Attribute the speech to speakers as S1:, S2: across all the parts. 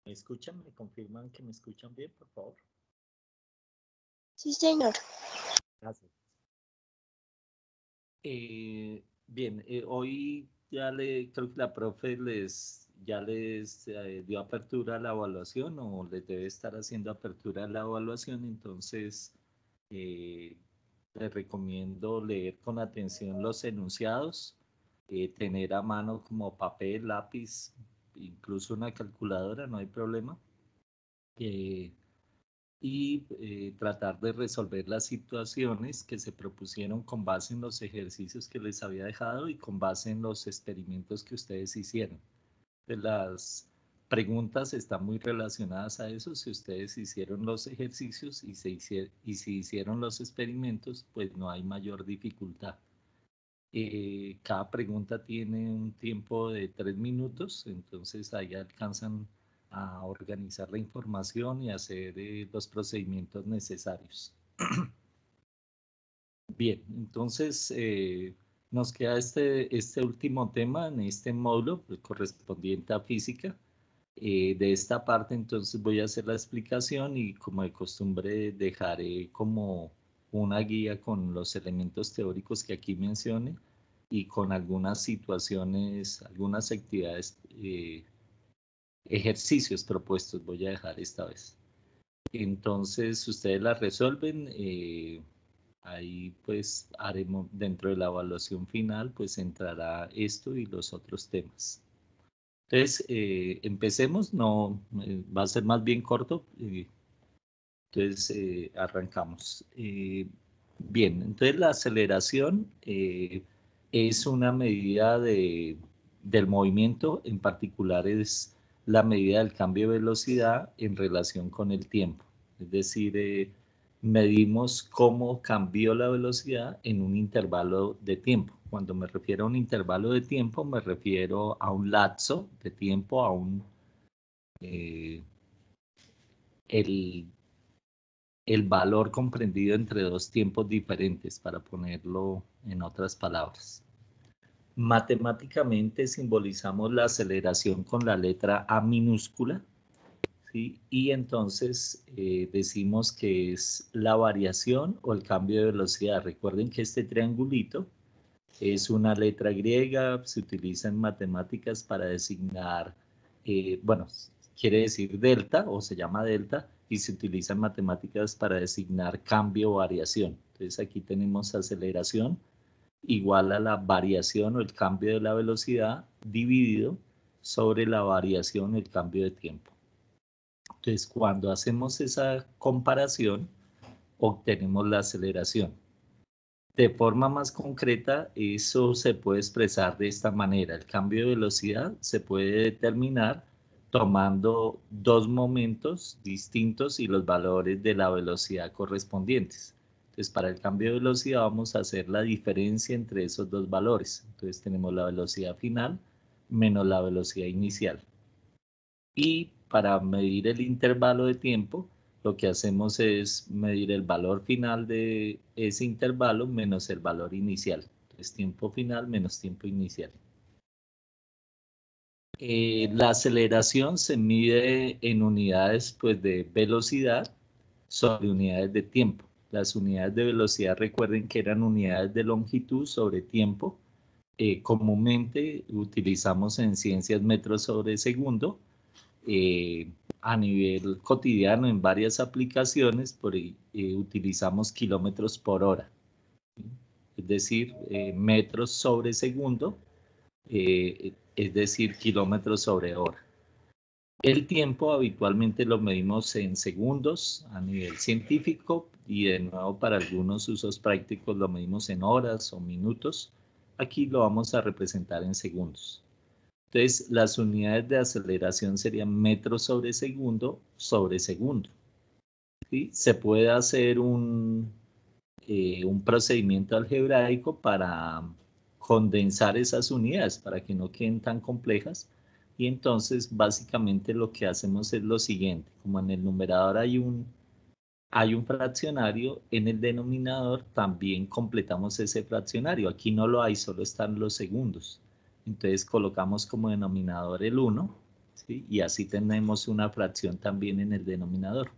S1: ¿Me escuchan? ¿Me confirman que me escuchan bien, por favor?
S2: Sí, señor.
S1: Gracias. Bien, hoy creo que la profe ya les dio apertura a la evaluación o les debe estar haciendo apertura a la evaluación, entonces les recomiendo leer con atención los enunciados, tener a mano como papel, lápiz, incluso una calculadora, no hay problema. Y tratar de resolver las situaciones que se propusieron con base en los ejercicios que les había dejado y con base en los experimentos que ustedes hicieron. Las preguntas están muy relacionadas a eso. Si ustedes hicieron los ejercicios y si hicieron los experimentos, pues no hay mayor dificultad. Cada pregunta tiene un tiempo de 3 minutos, entonces ahí alcanzan a organizar la información y hacer los procedimientos necesarios. Bien, entonces nos queda este último tema en este módulo correspondiente a física. De esta parte entonces voy a hacer la explicación y como de costumbre dejaré como una guía con los elementos teóricos que aquí mencione y con algunas situaciones, algunas actividades, ejercicios propuestos voy a dejar esta vez. Entonces ustedes las resuelven, ahí pues haremos dentro de la evaluación final pues entrará esto y los otros temas. Entonces, empecemos, no, va a ser más bien corto, entonces arrancamos. Bien, entonces la aceleración es una medida del movimiento, en particular es la medida del cambio de velocidad en relación con el tiempo. Es decir, medimos cómo cambió la velocidad en un intervalo de tiempo. Cuando me refiero a un intervalo de tiempo, me refiero a un lapso de tiempo, el, el valor comprendido entre dos tiempos diferentes, para ponerlo en otras palabras. Matemáticamente simbolizamos la aceleración con la letra A minúscula, ¿sí? Y entonces decimos que es la variación o el cambio de velocidad. Recuerden que este triangulito es una letra griega, se utiliza en matemáticas para designar, bueno, quiere decir delta o se llama delta y se utiliza en matemáticas para designar cambio o variación. Entonces aquí tenemos aceleración igual a la variación o el cambio de la velocidad dividido sobre la variación o el cambio de tiempo. Entonces cuando hacemos esa comparación obtenemos la aceleración. De forma más concreta, eso se puede expresar de esta manera. El cambio de velocidad se puede determinar tomando dos momentos distintos y los valores de la velocidad correspondientes. Entonces, para el cambio de velocidad vamos a hacer la diferencia entre esos dos valores. Entonces, tenemos la velocidad final menos la velocidad inicial. Y para medir el intervalo de tiempo, lo que hacemos es medir el valor final de ese intervalo menos el valor inicial. Entonces, tiempo final menos tiempo inicial. La aceleración se mide en unidades pues, de velocidad sobre unidades de tiempo. Las unidades de velocidad, recuerden que eran unidades de longitud sobre tiempo. Comúnmente utilizamos en ciencias metros sobre segundo. A nivel cotidiano en varias aplicaciones utilizamos kilómetros por hora, es decir, metros sobre segundo, es decir, kilómetros sobre hora. El tiempo habitualmente lo medimos en segundos a nivel científico y de nuevo para algunos usos prácticos lo medimos en horas o minutos. Aquí lo vamos a representar en segundos. Entonces, las unidades de aceleración serían metros sobre segundo sobre segundo. ¿Sí? Se puede hacer un procedimiento algebraico para condensar esas unidades, para que no queden tan complejas. Y entonces, básicamente lo que hacemos es lo siguiente. Como en el numerador hay un fraccionario, en el denominador también completamos ese fraccionario. Aquí no lo hay, solo están los segundos. Entonces colocamos como denominador el 1 ¿sí? Y así tenemos una fracción también en el denominador.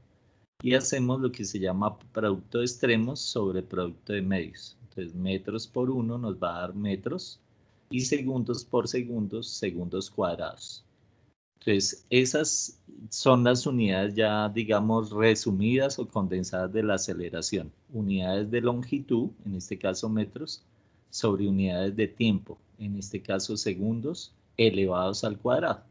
S1: Y hacemos lo que se llama producto de extremos sobre producto de medios. Entonces, metros por 1 nos va a dar metros y segundos por segundos, segundos cuadrados. Entonces, esas son las unidades ya, digamos, resumidas o condensadas de la aceleración. Unidades de longitud, en este caso metros, sobre unidades de tiempo, en este caso segundos, elevados al cuadrado.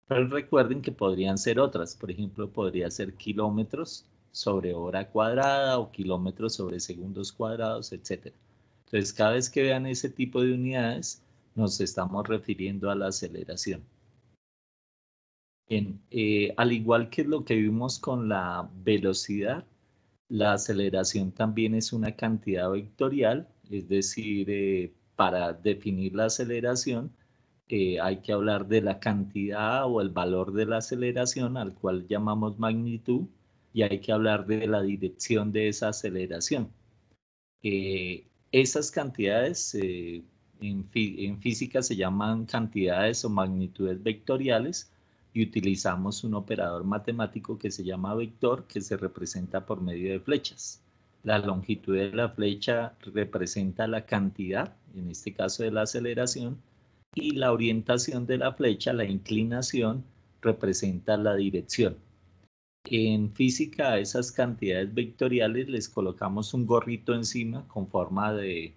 S1: Pero recuerden que podrían ser otras, por ejemplo, podría ser kilómetros sobre hora cuadrada o kilómetros sobre segundos cuadrados, etc. Entonces, cada vez que vean ese tipo de unidades, nos estamos refiriendo a la aceleración. Bien, al igual que lo que vimos con la velocidad, la aceleración también es una cantidad vectorial, es decir, para definir la aceleración hay que hablar de la cantidad o el valor de la aceleración, al cual llamamos magnitud, y hay que hablar de la dirección de esa aceleración. Esas cantidades en física se llaman cantidades o magnitudes vectoriales y utilizamos un operador matemático que se llama vector, que se representa por medio de flechas. La longitud de la flecha representa la cantidad, en este caso de la aceleración, y la orientación de la flecha, la inclinación, representa la dirección. En física, a esas cantidades vectoriales les colocamos un gorrito encima con forma de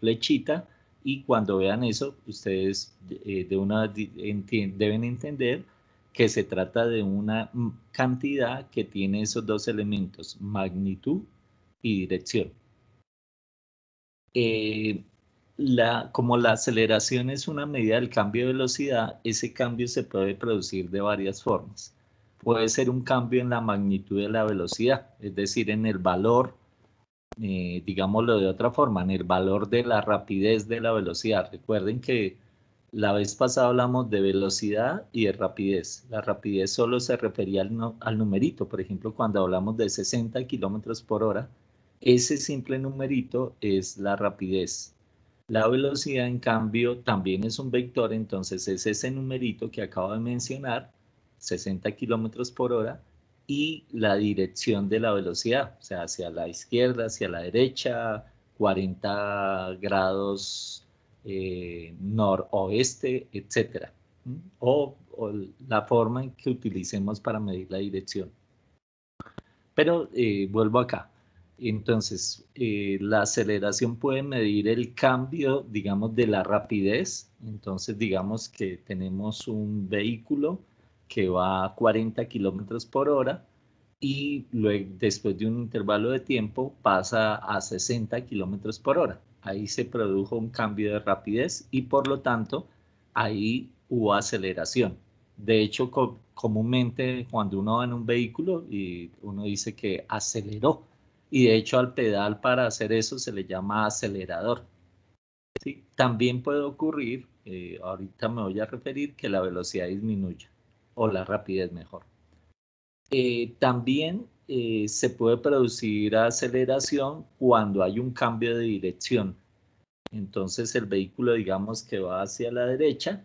S1: flechita, y cuando vean eso, ustedes deben entender que se trata de una cantidad que tiene esos dos elementos, magnitud y dirección. Como la aceleración es una medida del cambio de velocidad, ese cambio se puede producir de varias formas. Puede ser un cambio en la magnitud de la velocidad, es decir, en el valor, digámoslo de otra forma, en el valor de la rapidez de la velocidad. Recuerden que la vez pasada hablamos de velocidad y de rapidez. La rapidez solo se refería al numerito. Por ejemplo, cuando hablamos de 60 kilómetros por hora, ese simple numerito es la rapidez. La velocidad, en cambio, también es un vector, entonces es ese numerito que acabo de mencionar, 60 kilómetros por hora, y la dirección de la velocidad, o sea, hacia la izquierda, hacia la derecha, 40 grados noroeste, etc. O la forma en que utilicemos para medir la dirección. Pero vuelvo acá. Entonces, la aceleración puede medir el cambio, digamos, de la rapidez. Entonces, digamos que tenemos un vehículo que va a 40 kilómetros por hora y luego, después de un intervalo de tiempo, pasa a 60 kilómetros por hora. Ahí se produjo un cambio de rapidez y, por lo tanto, ahí hubo aceleración. De hecho, comúnmente cuando uno va en un vehículo y uno dice que aceleró, y de hecho al pedal para hacer eso se le llama acelerador. ¿Sí? También puede ocurrir, ahorita me voy a referir, que la velocidad disminuya, o la rapidez mejor. También se puede producir aceleración cuando hay un cambio de dirección. Entonces el vehículo, digamos que va hacia la derecha,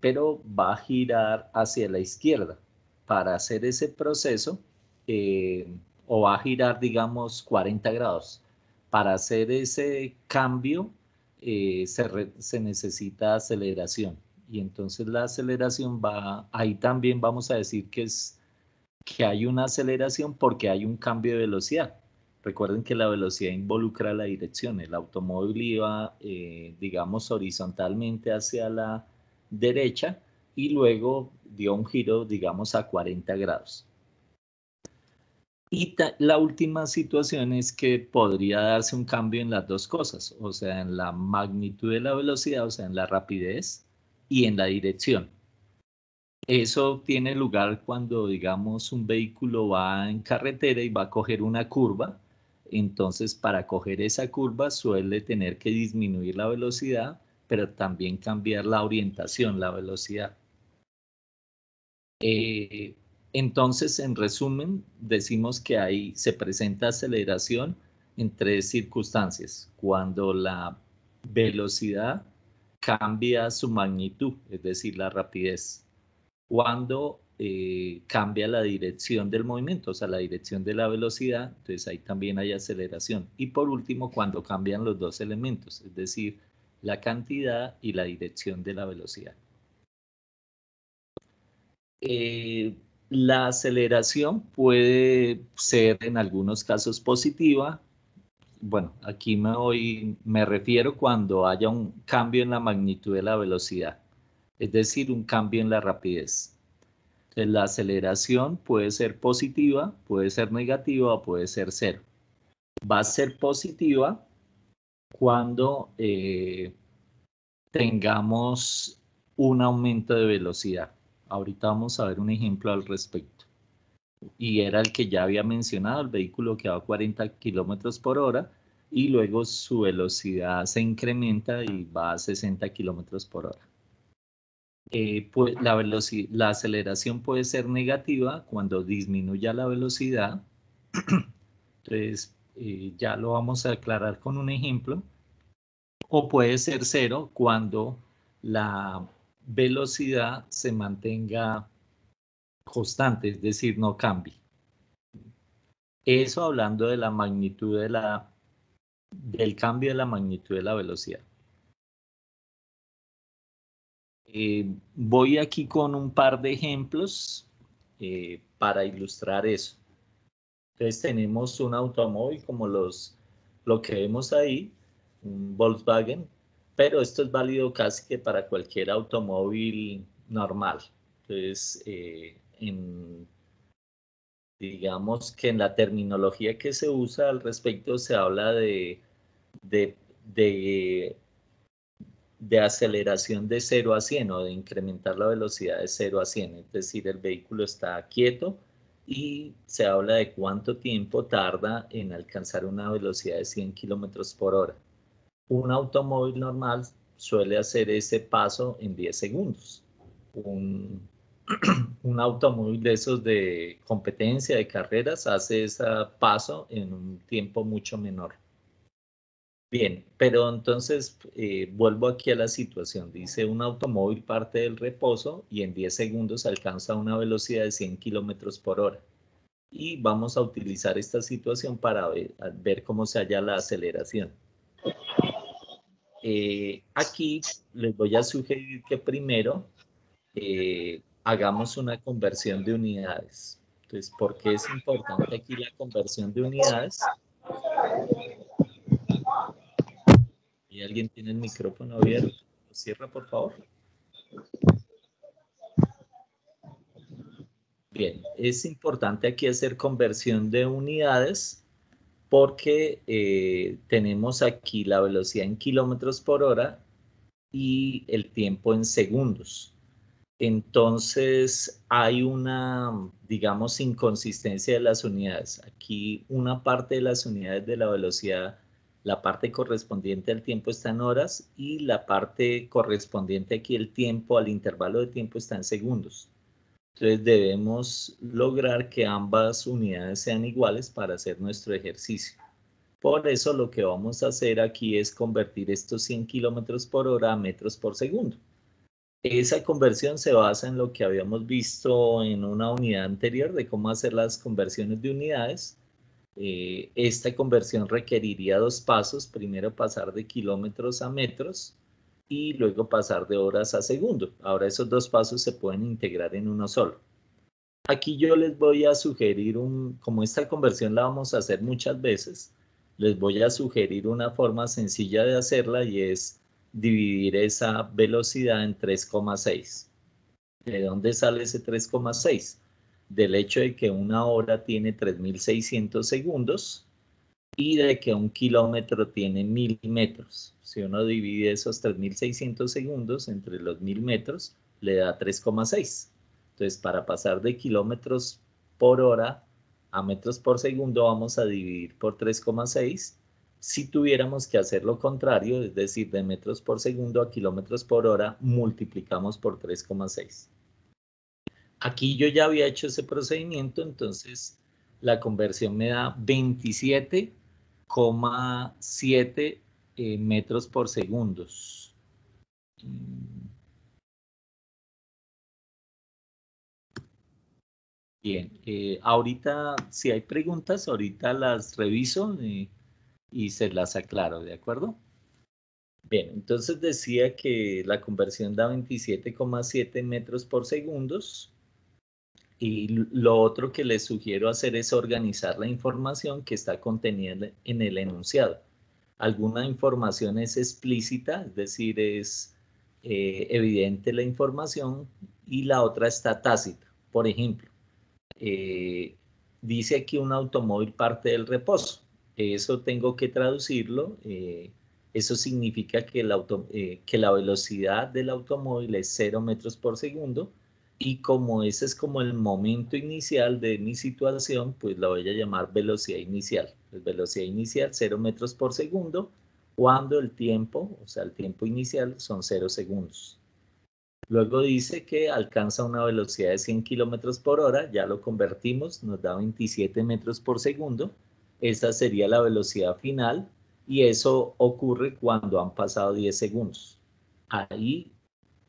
S1: pero va a girar hacia la izquierda. Para hacer ese proceso, o va a girar, digamos, 40 grados. Para hacer ese cambio, se necesita aceleración. Y entonces la aceleración ahí también vamos a decir que hay una aceleración porque hay un cambio de velocidad. Recuerden que la velocidad involucra la dirección. El automóvil iba, digamos, horizontalmente hacia la derecha y luego dio un giro, digamos, a 40 grados. Y la última situación es que podría darse un cambio en las dos cosas, o sea, en la magnitud de la velocidad, o sea, en la rapidez y en la dirección. Eso tiene lugar cuando, digamos, un vehículo va en carretera y va a coger una curva. Entonces, para coger esa curva suele tener que disminuir la velocidad, pero también cambiar la orientación, la velocidad. Entonces, en resumen, decimos que ahí se presenta aceleración en tres circunstancias. Cuando la velocidad cambia su magnitud, es decir, la rapidez. Cuando cambia la dirección del movimiento, o sea, la dirección de la velocidad, entonces ahí también hay aceleración. Y por último, cuando cambian los dos elementos, es decir, la cantidad y la dirección de la velocidad. La aceleración puede ser en algunos casos positiva. Bueno, aquí me refiero cuando haya un cambio en la magnitud de la velocidad, es decir, un cambio en la rapidez. Entonces, la aceleración puede ser positiva, puede ser negativa o puede ser cero. Va a ser positiva cuando tengamos un aumento de velocidad. Ahorita vamos a ver un ejemplo al respecto. Y era el que ya había mencionado, el vehículo que va a 40 kilómetros por hora y luego su velocidad se incrementa y va a 60 kilómetros por hora. Pues la aceleración puede ser negativa cuando disminuya la velocidad. Entonces, ya lo vamos a aclarar con un ejemplo. O puede ser cero cuando la velocidad se mantenga constante, es decir, no cambie. Eso hablando de la magnitud del cambio de la magnitud de la velocidad. Voy aquí con un par de ejemplos para ilustrar eso. Entonces tenemos un automóvil como lo que vemos ahí, un Volkswagen, pero esto es válido casi que para cualquier automóvil normal. Entonces, digamos que en la terminología que se usa al respecto se habla de aceleración de 0 a 100 o de incrementar la velocidad de 0 a 100, es decir, el vehículo está quieto y se habla de cuánto tiempo tarda en alcanzar una velocidad de 100 kilómetros por hora. Un automóvil normal suele hacer ese paso en 10 segundos. Un automóvil de esos de competencia, de carreras, hace ese paso en un tiempo mucho menor. Bien, pero entonces vuelvo aquí a la situación. Dice, un automóvil parte del reposo y en 10 segundos alcanza una velocidad de 100 kilómetros por hora. Y vamos a utilizar esta situación para ver cómo se halla la aceleración. Aquí les voy a sugerir que primero hagamos una conversión de unidades. Entonces, ¿por qué es importante aquí la conversión de unidades? ¿Y alguien tiene el micrófono abierto? ¿Lo cierra, por favor? Bien, es importante aquí hacer conversión de unidades porque tenemos aquí la velocidad en kilómetros por hora y el tiempo en segundos. Entonces hay una, digamos, inconsistencia de las unidades. Aquí una parte de las unidades de la velocidad, la parte correspondiente al tiempo está en horas y la parte correspondiente aquí el tiempo, al intervalo de tiempo está en segundos. Entonces debemos lograr que ambas unidades sean iguales para hacer nuestro ejercicio. Por eso lo que vamos a hacer aquí es convertir estos 100 kilómetros por hora a metros por segundo. Esa conversión se basa en lo que habíamos visto en una unidad anterior de cómo hacer las conversiones de unidades. Esta conversión requeriría dos pasos, primero pasar de kilómetros a metros y luego pasar de horas a segundo. Ahora esos dos pasos se pueden integrar en uno solo. Aquí yo les voy a sugerir como esta conversión la vamos a hacer muchas veces, les voy a sugerir una forma sencilla de hacerla y es dividir esa velocidad en 3,6. ¿De dónde sale ese 3,6? Del hecho de que una hora tiene 3.600 segundos y de que un kilómetro tiene 1.000 metros. Si uno divide esos 3.600 segundos entre los 1.000 metros, le da 3,6. Entonces, para pasar de kilómetros por hora a metros por segundo, vamos a dividir por 3,6. Si tuviéramos que hacer lo contrario, es decir, de metros por segundo a kilómetros por hora, multiplicamos por 3,6. Aquí yo ya había hecho ese procedimiento, entonces la conversión me da 27,7 metros por segundos. Bien, ahorita si hay preguntas, ahorita las reviso y se las aclaro, ¿de acuerdo? Bien, entonces decía que la conversión da 27,7 metros por segundo. Y lo otro que les sugiero hacer es organizar la información que está contenida en el enunciado. Alguna información es explícita, es decir, es evidente la información, y la otra está tácita. Por ejemplo, dice aquí un automóvil parte del reposo. Eso tengo que traducirlo. Eso significa que que la velocidad del automóvil es 0 metros por segundo, y como ese es como el momento inicial de mi situación, pues la voy a llamar velocidad inicial. Pues velocidad inicial 0 metros por segundo, cuando el tiempo, o sea, el tiempo inicial son 0 segundos. Luego dice que alcanza una velocidad de 100 kilómetros por hora, ya lo convertimos, nos da 27 metros por segundo. Esa sería la velocidad final, y eso ocurre cuando han pasado 10 segundos. Ahí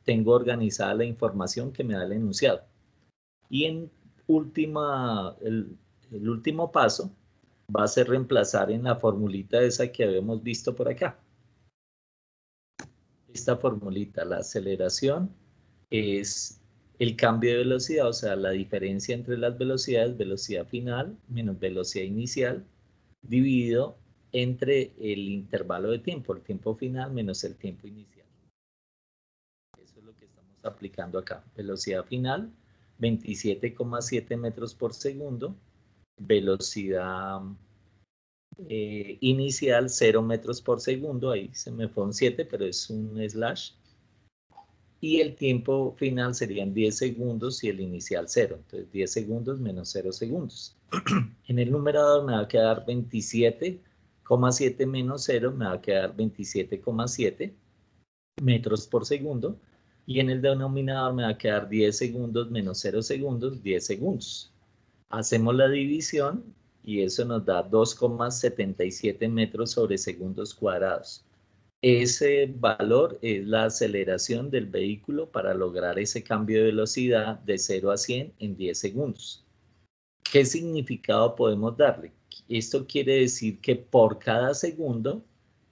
S1: tengo organizada la información que me da el enunciado. Y el último paso va a ser reemplazar en la formulita esa que habíamos visto por acá. Esta formulita, la aceleración es el cambio de velocidad, o sea, la diferencia entre las velocidades, velocidad final menos velocidad inicial, dividido entre el intervalo de tiempo, el tiempo final menos el tiempo inicial. Eso es lo que estamos aplicando acá. Velocidad final, 27,7 metros por segundo. Velocidad inicial, 0 metros por segundo. Ahí se me fue un 7, pero es un slash. Y el tiempo final serían 10 segundos y el inicial 0. Entonces 10 segundos menos 0 segundos. En el numerador me va a quedar 27,7 menos 0, me va a quedar 27,7 metros por segundo. Y en el denominador me va a quedar 10 segundos menos 0 segundos, 10 segundos. Hacemos la división y eso nos da 2,77 metros sobre segundos cuadrados. Ese valor es la aceleración del vehículo para lograr ese cambio de velocidad de 0 a 100 en 10 segundos. ¿Qué significado podemos darle? Esto quiere decir que por cada segundo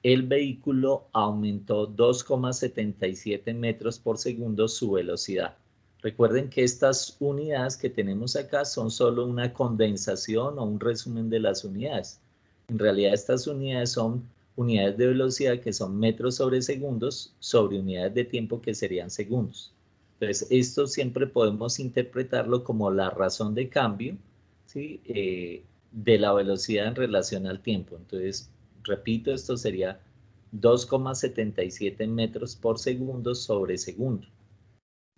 S1: el vehículo aumentó 2,77 metros por segundo su velocidad. Recuerden que estas unidades que tenemos acá son solo una condensación o un resumen de las unidades. En realidad estas unidades son unidades de velocidad que son metros sobre segundos sobre unidades de tiempo que serían segundos. Entonces esto siempre podemos interpretarlo como la razón de cambio, ¿sí? De la velocidad en relación al tiempo. Entonces, repito, esto sería 2,77 metros por segundo sobre segundo.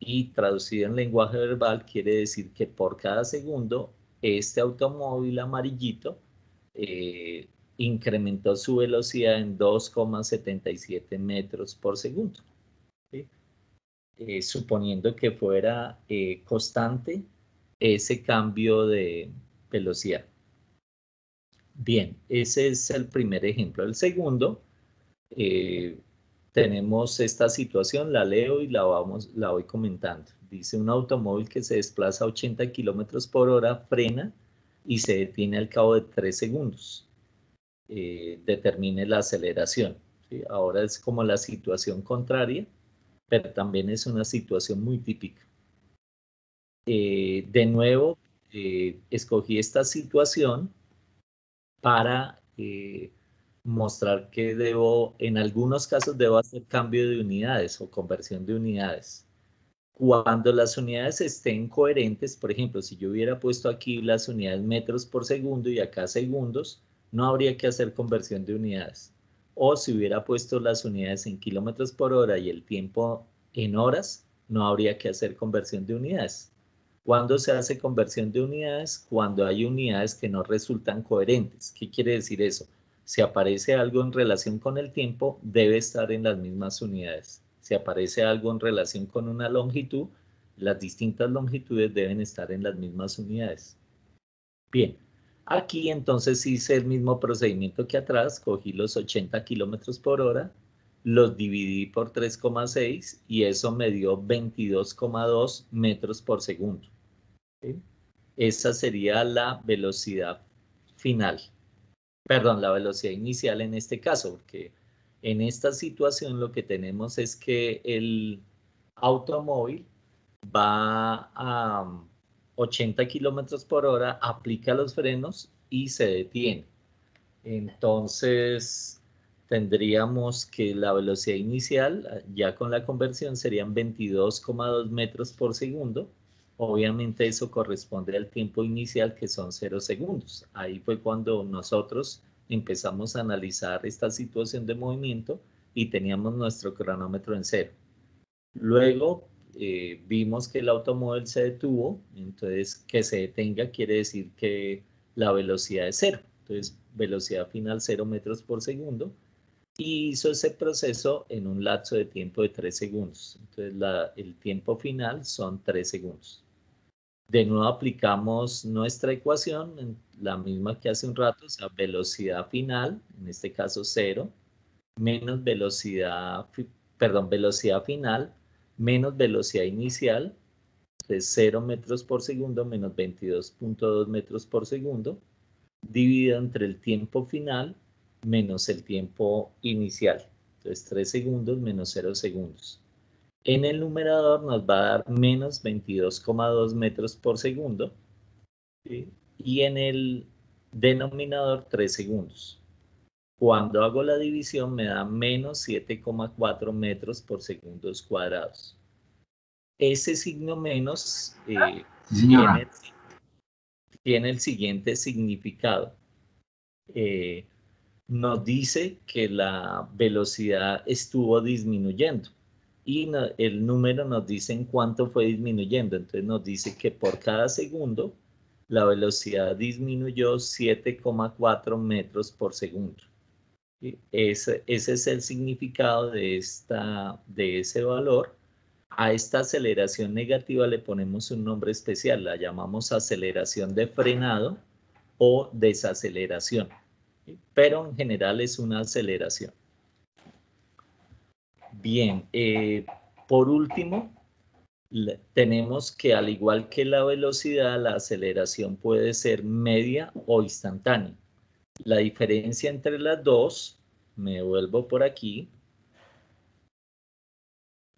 S1: Y traducido en lenguaje verbal quiere decir que por cada segundo este automóvil amarillito incrementó su velocidad en 2,77 metros por segundo. ¿Sí? Suponiendo que fuera constante ese cambio de velocidad. Bien, ese es el primer ejemplo. El segundo, tenemos esta situación, la leo y la voy comentando. Dice: un automóvil que se desplaza a 80 kilómetros por hora frena y se detiene al cabo de 3 segundos. Determine la aceleración. ¿Sí? Ahora es como la situación contraria, pero también es una situación muy típica. De nuevo, escogí esta situación para mostrar que en algunos casos debo hacer cambio de unidades o conversión de unidades. Cuando las unidades estén coherentes, por ejemplo, si yo hubiera puesto aquí las unidades metros por segundo y acá segundos, no habría que hacer conversión de unidades. O si hubiera puesto las unidades en kilómetros por hora y el tiempo en horas, no habría que hacer conversión de unidades. ¿Cuándo se hace conversión de unidades? Cuando hay unidades que no resultan coherentes. ¿Qué quiere decir eso? Si aparece algo en relación con el tiempo, debe estar en las mismas unidades. Si aparece algo en relación con una longitud, las distintas longitudes deben estar en las mismas unidades. Bien, aquí entonces hice el mismo procedimiento que atrás, cogí los 80 kilómetros por hora, los dividí por 3,6 y eso me dio 22,2 metros por segundo. ¿Sí? esa sería la velocidad final. Perdón, la velocidad inicial en este caso, porque en esta situación lo que tenemos es que el automóvil va a 80 kilómetros por hora, aplica los frenos y se detiene. Entonces, tendríamos que la velocidad inicial, ya con la conversión, serían 22,2 metros por segundo. Obviamente eso corresponde al tiempo inicial, que son 0 segundos. Ahí fue cuando nosotros empezamos a analizar esta situación de movimiento y teníamos nuestro cronómetro en 0. Luego vimos que el automóvil se detuvo, entonces que se detenga quiere decir que la velocidad es 0. Entonces, velocidad final 0 metros por segundo. Y hizo ese proceso en un lapso de tiempo de 3 segundos. Entonces, el tiempo final son 3 segundos. De nuevo aplicamos nuestra ecuación, la misma que hace un rato, o sea, velocidad final, en este caso 0, menos velocidad final, menos velocidad inicial, de 0 metros por segundo menos 22,2 metros por segundo, dividido entre el tiempo final menos el tiempo inicial. Entonces 3 segundos menos 0 segundos. En el numerador nos va a dar menos 22,2 metros por segundo, ¿sí? Y en el denominador 3 segundos. Cuando hago la división me da menos 7,4 metros por segundos cuadrados. Ese signo menos tiene el siguiente significado. Nos dice que la velocidad estuvo disminuyendo y el número nos dice en cuánto fue disminuyendo. Entonces nos dice que por cada segundo la velocidad disminuyó 7,4 metros por segundo. Ese es el significado de ese valor. A esta aceleración negativa le ponemos un nombre especial, la llamamos aceleración de frenado o desaceleración, ¿sí? Pero en general es una aceleración. Bien, por último, tenemos que al igual que la velocidad, la aceleración puede ser media o instantánea. La diferencia entre las dos, me vuelvo por aquí,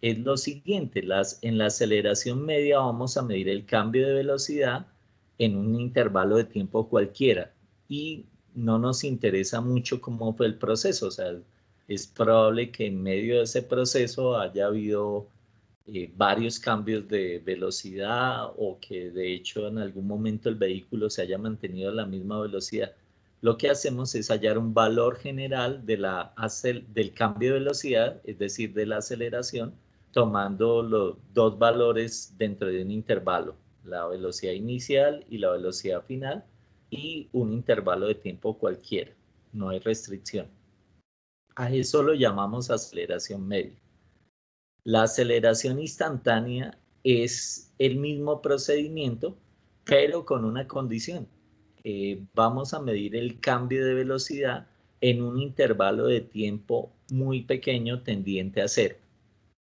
S1: es lo siguiente. En la aceleración media vamos a medir el cambio de velocidad en un intervalo de tiempo cualquiera y no nos interesa mucho cómo fue el proceso. O sea, es probable que en medio de ese proceso haya habido varios cambios de velocidad o que de hecho en algún momento el vehículo se haya mantenido a la misma velocidad. Lo que hacemos es hallar un valor general del cambio de velocidad, es decir, de la aceleración, tomando los dos valores dentro de un intervalo, la velocidad inicial y la velocidad final, y un intervalo de tiempo cualquiera, no hay restricción. A eso lo llamamos aceleración media. La aceleración instantánea es el mismo procedimiento, pero con una condición. Vamos a medir el cambio de velocidad en un intervalo de tiempo muy pequeño tendiente a 0.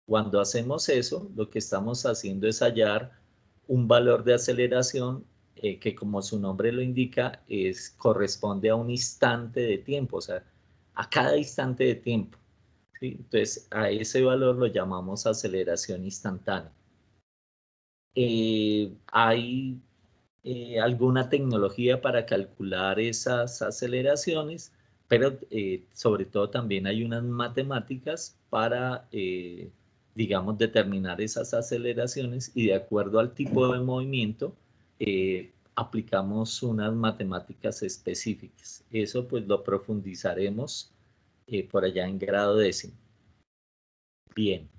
S1: Cuando hacemos eso, lo que estamos haciendo es hallar un valor de aceleración que, como su nombre lo indica, corresponde a un instante de tiempo, o sea, a cada instante de tiempo, ¿sí? Entonces, a ese valor lo llamamos aceleración instantánea. Hay alguna tecnología para calcular esas aceleraciones, pero sobre todo también hay unas matemáticas para, digamos, determinar esas aceleraciones y de acuerdo al tipo de movimiento, aplicamos unas matemáticas específicas. Eso pues lo profundizaremos por allá en grado décimo. Bien.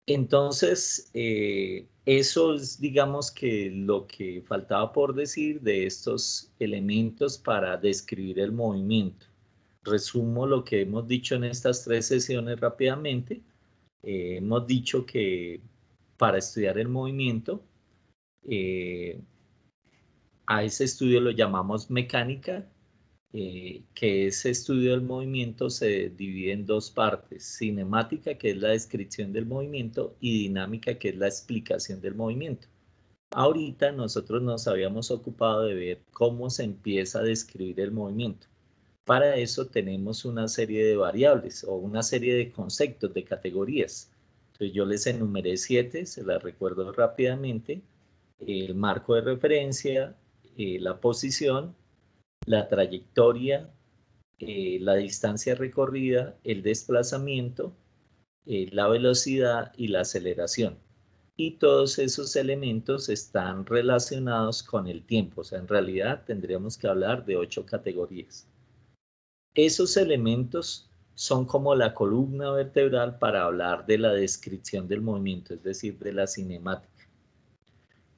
S1: Entonces, eso es, digamos, que lo que faltaba por decir de estos elementos para describir el movimiento. Resumo lo que hemos dicho en estas 3 sesiones rápidamente. Hemos dicho que para estudiar el movimiento, a ese estudio lo llamamos mecánica, que ese estudio del movimiento se divide en 2 partes: cinemática, que es la descripción del movimiento, y dinámica, que es la explicación del movimiento. Ahorita nosotros nos habíamos ocupado de ver cómo se empieza a describir el movimiento. Para eso tenemos una serie de variables o una serie de conceptos, de categorías. Entonces yo les enumeré 7, se las recuerdo rápidamente. El marco de referencia, la posición, la trayectoria, la distancia recorrida, el desplazamiento, la velocidad y la aceleración. Y todos esos elementos están relacionados con el tiempo. O sea, en realidad tendríamos que hablar de 8 categorías. Esos elementos son como la columna vertebral para hablar de la descripción del movimiento, es decir, de la cinemática.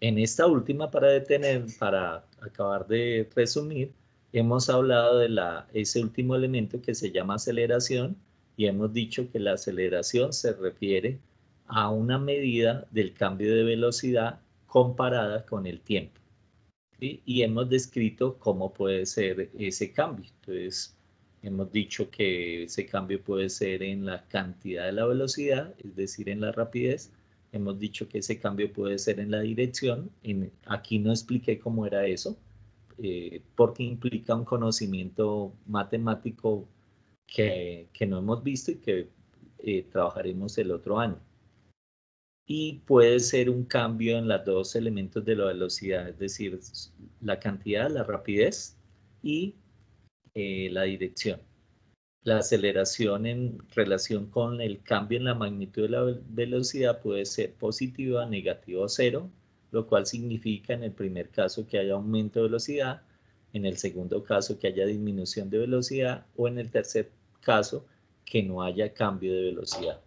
S1: En esta última, para acabar de resumir, hemos hablado de ese último elemento que se llama aceleración y hemos dicho que la aceleración se refiere a una medida del cambio de velocidad comparada con el tiempo. ¿Sí? Y hemos descrito cómo puede ser ese cambio. Entonces, hemos dicho que ese cambio puede ser en la cantidad de la velocidad, es decir, en la rapidez. Hemos dicho que ese cambio puede ser en la dirección. Aquí no expliqué cómo era eso, porque implica un conocimiento matemático que no hemos visto y que trabajaremos el otro año. Y puede ser un cambio en los dos elementos de la velocidad, es decir, la cantidad, la rapidez y la dirección. La aceleración en relación con el cambio en la magnitud de la velocidad puede ser positiva, negativa o cero, lo cual significa en el primer caso que haya aumento de velocidad, en el segundo caso que haya disminución de velocidad o en el tercer caso que no haya cambio de velocidad.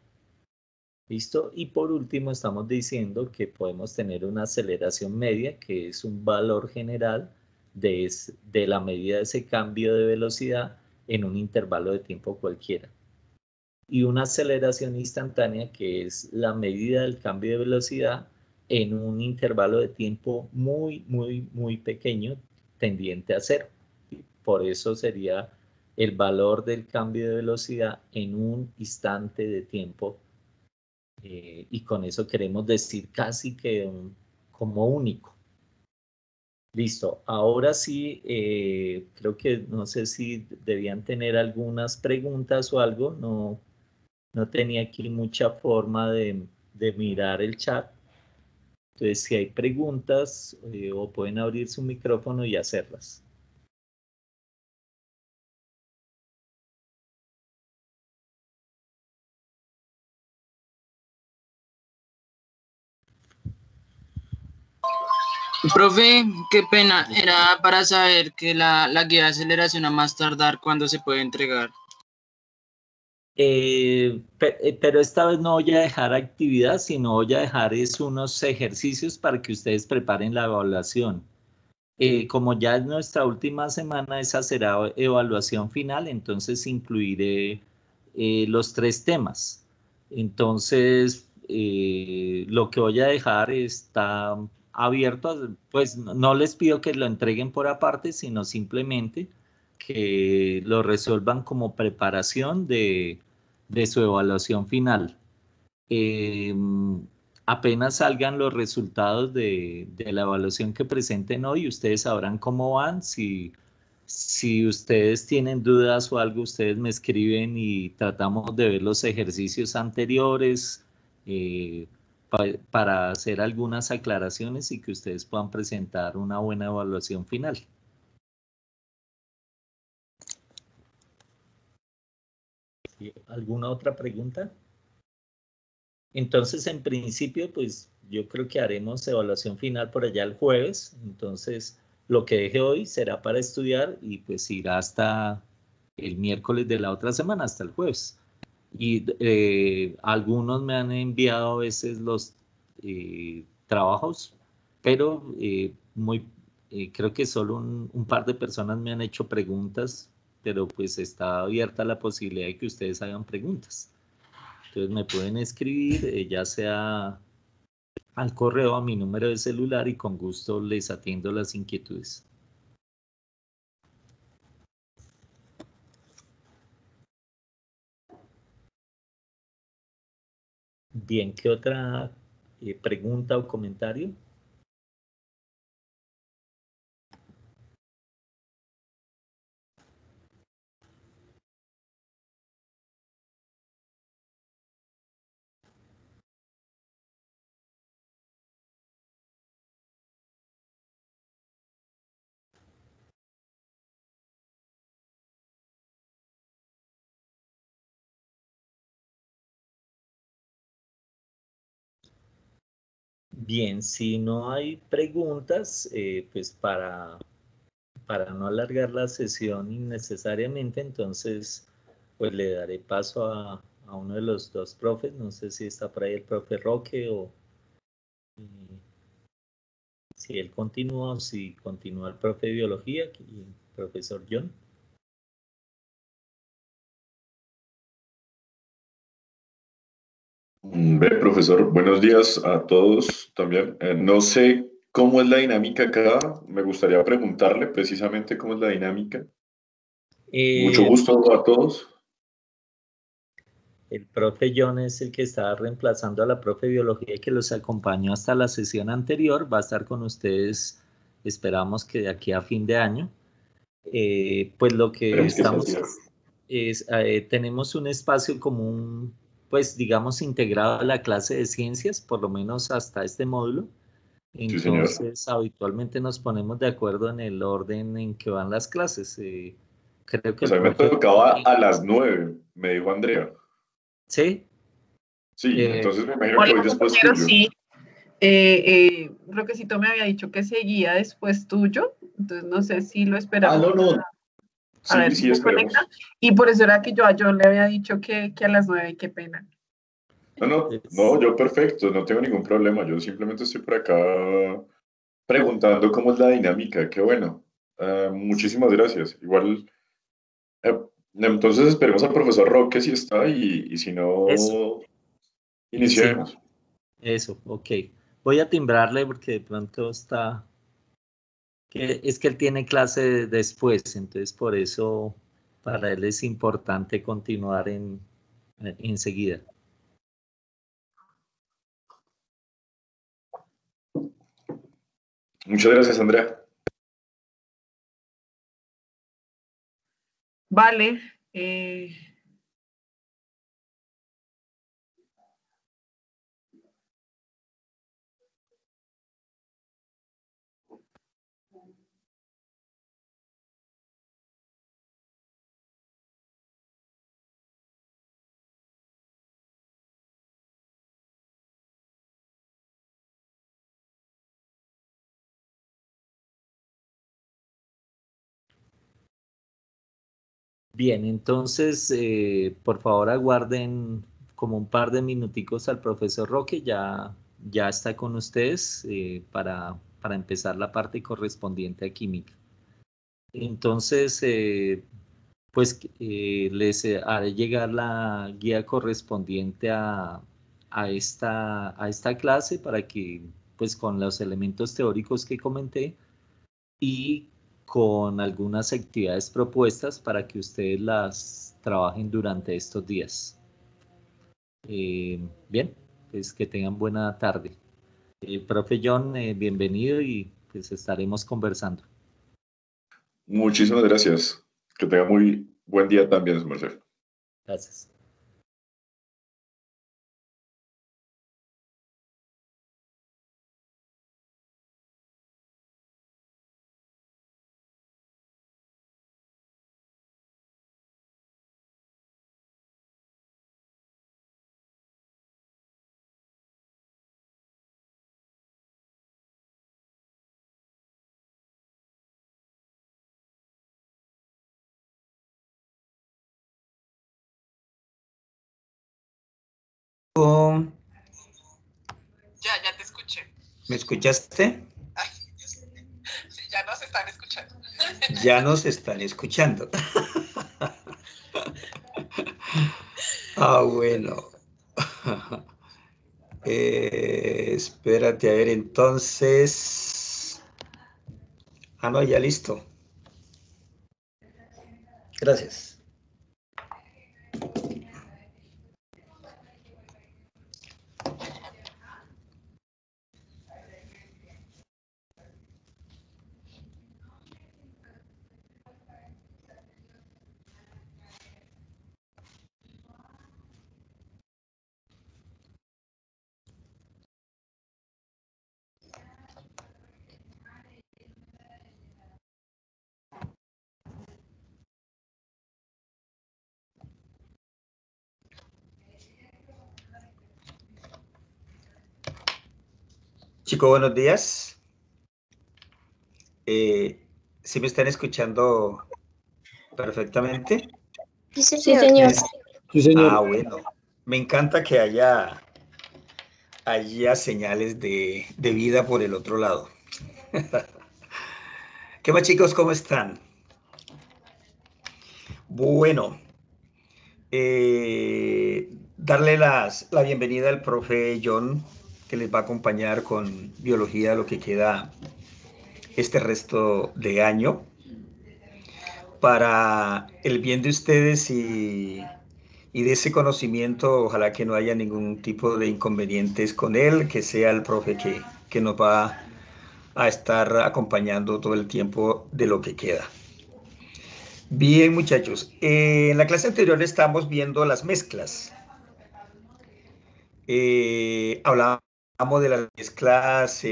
S1: ¿Listo? Y por último estamos diciendo que podemos tener una aceleración media, que es un valor general de la medida de ese cambio de velocidad en un intervalo de tiempo cualquiera. Y una aceleración instantánea, que es la medida del cambio de velocidad en un intervalo de tiempo muy, muy, muy pequeño, tendiente a cero. Por eso sería el valor del cambio de velocidad en un instante de tiempo y con eso queremos decir casi que como único. Listo, ahora sí, creo que no sé si debían tener algunas preguntas o algo, no tenía aquí mucha forma de mirar el chat. Entonces, si hay preguntas, o pueden abrir su micrófono y hacerlas.
S3: Profe, qué pena, era para saber que la guía de aceleración a más tardar cuándo se puede entregar.
S1: Pero esta vez no voy a dejar actividad, sino voy a dejar unos ejercicios para que ustedes preparen la evaluación. Como ya es nuestra última semana, esa será evaluación final, entonces incluiré los 3 temas. Entonces, lo que voy a dejar está abierto, pues no les pido que lo entreguen por aparte, sino simplemente que lo resuelvan como preparación de su evaluación final. Eh, Apenas salgan los resultados de la evaluación que presenten hoy, ustedes sabrán cómo van. Si ustedes tienen dudas o algo, ustedes me escriben y tratamos de ver los ejercicios anteriores para hacer algunas aclaraciones y que ustedes puedan presentar una buena evaluación final. ¿Alguna otra pregunta? Entonces, en principio, pues yo creo que haremos evaluación final por allá el jueves. Entonces, lo que deje hoy será para estudiar y pues irá hasta el miércoles de la otra semana, hasta el jueves. Y algunos me han enviado a veces los trabajos, pero creo que solo un par de personas me han hecho preguntas, pero pues está abierta la posibilidad de que ustedes hagan preguntas. Entonces me pueden escribir, ya sea al correo, a mi número de celular y con gusto les atiendo las inquietudes. Bien, ¿qué otra pregunta o comentario? Bien, si no hay preguntas, pues para no alargar la sesión innecesariamente, entonces pues le daré paso a uno de los dos profes. No sé si está por ahí el profe Roque o eh, si él continúa o si continúa el profe de biología y el profesor John.
S4: Ve, profesor, buenos días a todos también. No sé cómo es la dinámica acá. Me gustaría preguntarle precisamente cómo es la dinámica. Mucho
S1: Eh,
S4: gusto a todos.
S1: el profe John es el que está reemplazando a la profe de biología que los acompañó hasta la sesión anterior. Va a estar con ustedes, esperamos que de aquí a fin de año. Pues lo que
S4: Esperemos que sea
S1: estamos
S4: así.
S1: tenemos un espacio común, pues digamos integrado a la clase de ciencias, por lo menos hasta este módulo.
S4: Sí, señor.
S1: Entonces, habitualmente nos ponemos de acuerdo en el orden en que van las clases. Creo que
S4: Pues
S1: el
S4: a mí me
S1: profe,
S4: tocaba a las 9, me dijo Andrea.
S1: sí,
S4: Sí,
S1: eh,
S4: entonces me imagino que
S5: Hola
S4: voy después
S5: compañero,
S4: tuyo.
S5: sí. Roquecito me había dicho que seguía después tuyo, entonces no sé si lo
S4: Ah,
S5: esperamos
S4: no, no.
S5: a ver
S4: Sí,
S5: si
S4: sí,
S5: se conecta.
S4: esperemos.
S5: Y por eso era que yo a John le había dicho que a las 9, qué pena.
S4: No, no,
S1: es-
S4: no, yo perfecto, no tengo ningún problema. Yo simplemente estoy por acá preguntando cómo es la dinámica. Qué bueno. Muchísimas gracias. Igual, eh, entonces esperemos al profesor Roque si está y si
S1: eso,
S4: no,
S1: sí,
S4: iniciemos.
S1: eso, ok. Voy a timbrarle porque de pronto está, es que él tiene clase después, entonces por eso para él es importante continuar enseguida.
S4: Muchas gracias, Andrea.
S5: Vale. eh,
S1: Bien, entonces, por favor aguarden como un par de minuticos al profesor Roque, ya está con ustedes para empezar la parte correspondiente a química. Entonces, pues les haré llegar la guía correspondiente a esta clase para que, pues con los elementos teóricos que comenté, y con algunas actividades propuestas para que ustedes las trabajen durante estos días. Bien, pues que tengan buena tarde. Profe John, bienvenido y pues estaremos conversando.
S4: Muchísimas gracias. Que tenga muy buen día también, su merced.
S1: Gracias.
S5: ya te escuché.
S6: ¿Me escuchaste?
S5: Sí, ya nos están escuchando.
S6: Ya nos están escuchando. Ah, bueno. Espérate, a ver, entonces. Ah, no, ya listo. Gracias. Chicos, buenos días. ¿Sí me están escuchando perfectamente?
S2: Sí,
S7: Sí,
S2: señor.
S7: señor.
S8: Sí, señor.
S6: Ah, bueno. Me encanta que haya señales de vida por el otro lado. ¿Qué más, chicos? ¿Cómo están? Bueno, darle la bienvenida al profe John, que les va a acompañar con biología lo que queda este resto de año. Para el bien de ustedes y de ese conocimiento, ojalá que no haya ningún tipo de inconvenientes con él, que sea el profe que nos va a estar acompañando todo el tiempo de lo que queda. Bien, muchachos, en la clase anterior estamos viendo las mezclas. Hablábamos de las mezclas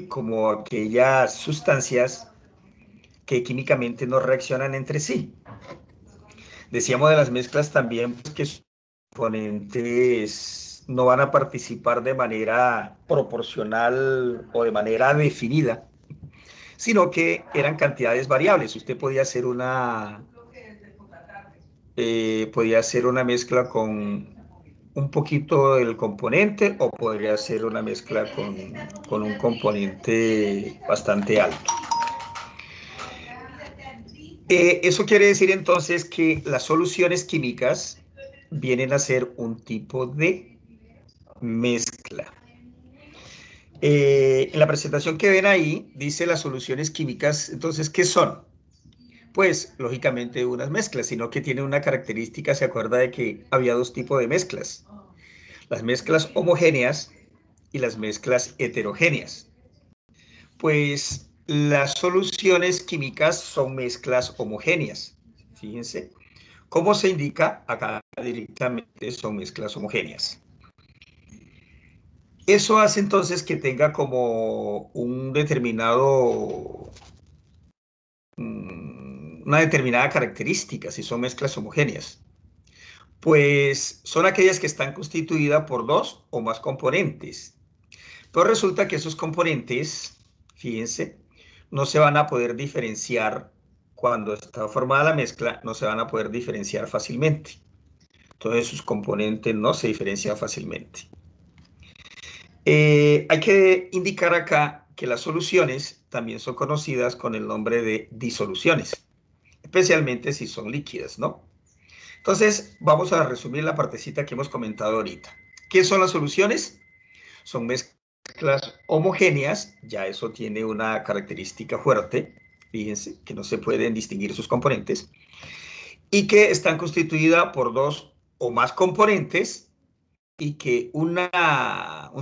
S6: como aquellas sustancias que químicamente no reaccionan entre sí. Decíamos de las mezclas también pues, que sus componentes no van a participar de manera proporcional o de manera definida, sino que eran cantidades variables. Usted podía hacer una mezcla con un poquito del componente o podría hacer una mezcla con un componente bastante alto. Eso quiere decir entonces que las soluciones químicas vienen a ser un tipo de mezcla. En la presentación que ven ahí dice las soluciones químicas, entonces, ¿qué son? Pues, lógicamente, unas mezclas, sino que tiene una característica, se acuerda de que había dos tipos de mezclas, las mezclas homogéneas y las mezclas heterogéneas. Pues, las soluciones químicas son mezclas homogéneas, fíjense. ¿Cómo se indica? Acá directamente son mezclas homogéneas. Eso hace entonces que tenga como una determinada característica, si son mezclas homogéneas. Pues son aquellas que están constituidas por dos o más componentes. Pero resulta que esos componentes, fíjense, no se van a poder diferenciar cuando está formada la mezcla, no se van a poder diferenciar fácilmente. Entonces sus componentes no se diferencian fácilmente. Hay que indicar acá que las soluciones también son conocidas con el nombre de disoluciones, especialmente si son líquidas, ¿no? Entonces, vamos a resumir la partecita que hemos comentado ahorita. ¿Qué son las soluciones? Son mezclas homogéneas, ya eso tiene una característica fuerte, fíjense, que no se pueden distinguir sus componentes, y que están constituidas por dos o más componentes, y que un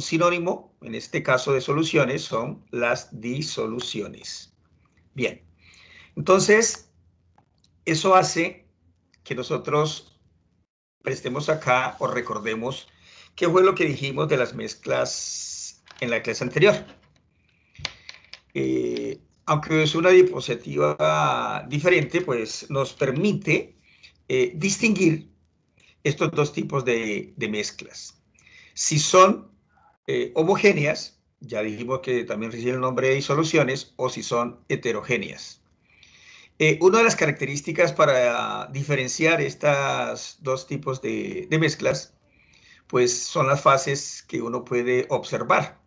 S6: sinónimo, en este caso de soluciones, son las disoluciones. Bien, entonces, eso hace que nosotros prestemos acá o recordemos qué fue lo que dijimos de las mezclas en la clase anterior. Aunque es una diapositiva diferente, pues nos permite distinguir estos dos tipos de mezclas. Si son homogéneas, ya dijimos que también recibe el nombre de disoluciones, o si son heterogéneas. Una de las características para diferenciar estos dos tipos de mezclas, pues son las fases que uno puede observar.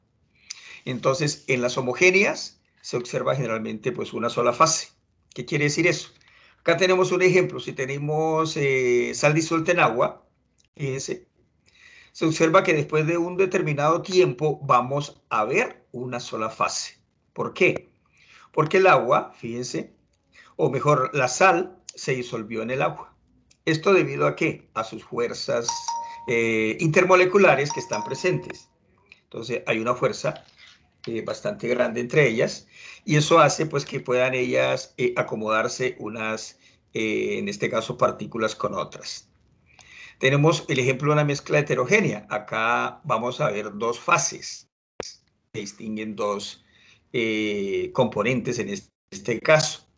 S6: Entonces, en las homogéneas se observa generalmente pues una sola fase. ¿Qué quiere decir eso? Acá tenemos un ejemplo. Si tenemos sal disuelta en agua, fíjense, se observa que después de un determinado tiempo vamos a ver una sola fase. ¿Por qué? Porque el agua, fíjense, o mejor, la sal se disolvió en el agua. ¿Esto debido a qué? A sus fuerzas intermoleculares que están presentes. Entonces, hay una fuerza bastante grande entre ellas, y eso hace pues que puedan ellas acomodarse unas, en este caso, partículas con otras. Tenemos el ejemplo de una mezcla heterogénea. Acá vamos a ver dos fases. Se distinguen dos componentes en este caso.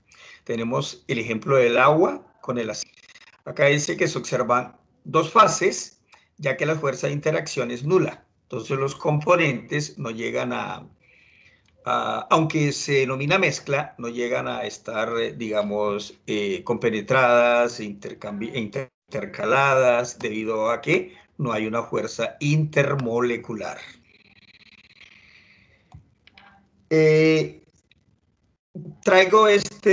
S6: Tenemos el ejemplo del agua con el aceite. Acá dice que se observan dos fases, ya que la fuerza de interacción es nula. Entonces los componentes no llegan a aunque se denomina mezcla, no llegan a estar, digamos, compenetradas, intercaladas, debido a que no hay una fuerza intermolecular. Traigo esta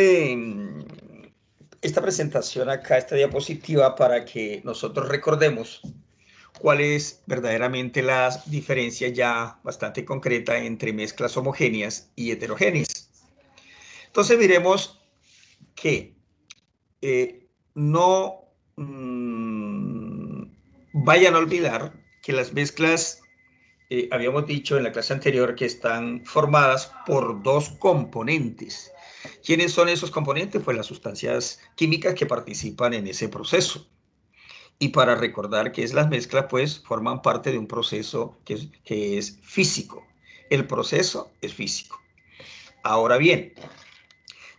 S6: presentación acá, esta diapositiva, para que nosotros recordemos cuál es verdaderamente la diferencia ya bastante concreta entre mezclas homogéneas y heterogéneas. Entonces miremos que no vayan a olvidar que las mezclas, habíamos dicho en la clase anterior, que están formadas por dos componentes. ¿Quiénes son esos componentes? Pues las sustancias químicas que participan en ese proceso. Y para recordar que es las mezclas, pues forman parte de un proceso que es físico. El proceso es físico. Ahora bien,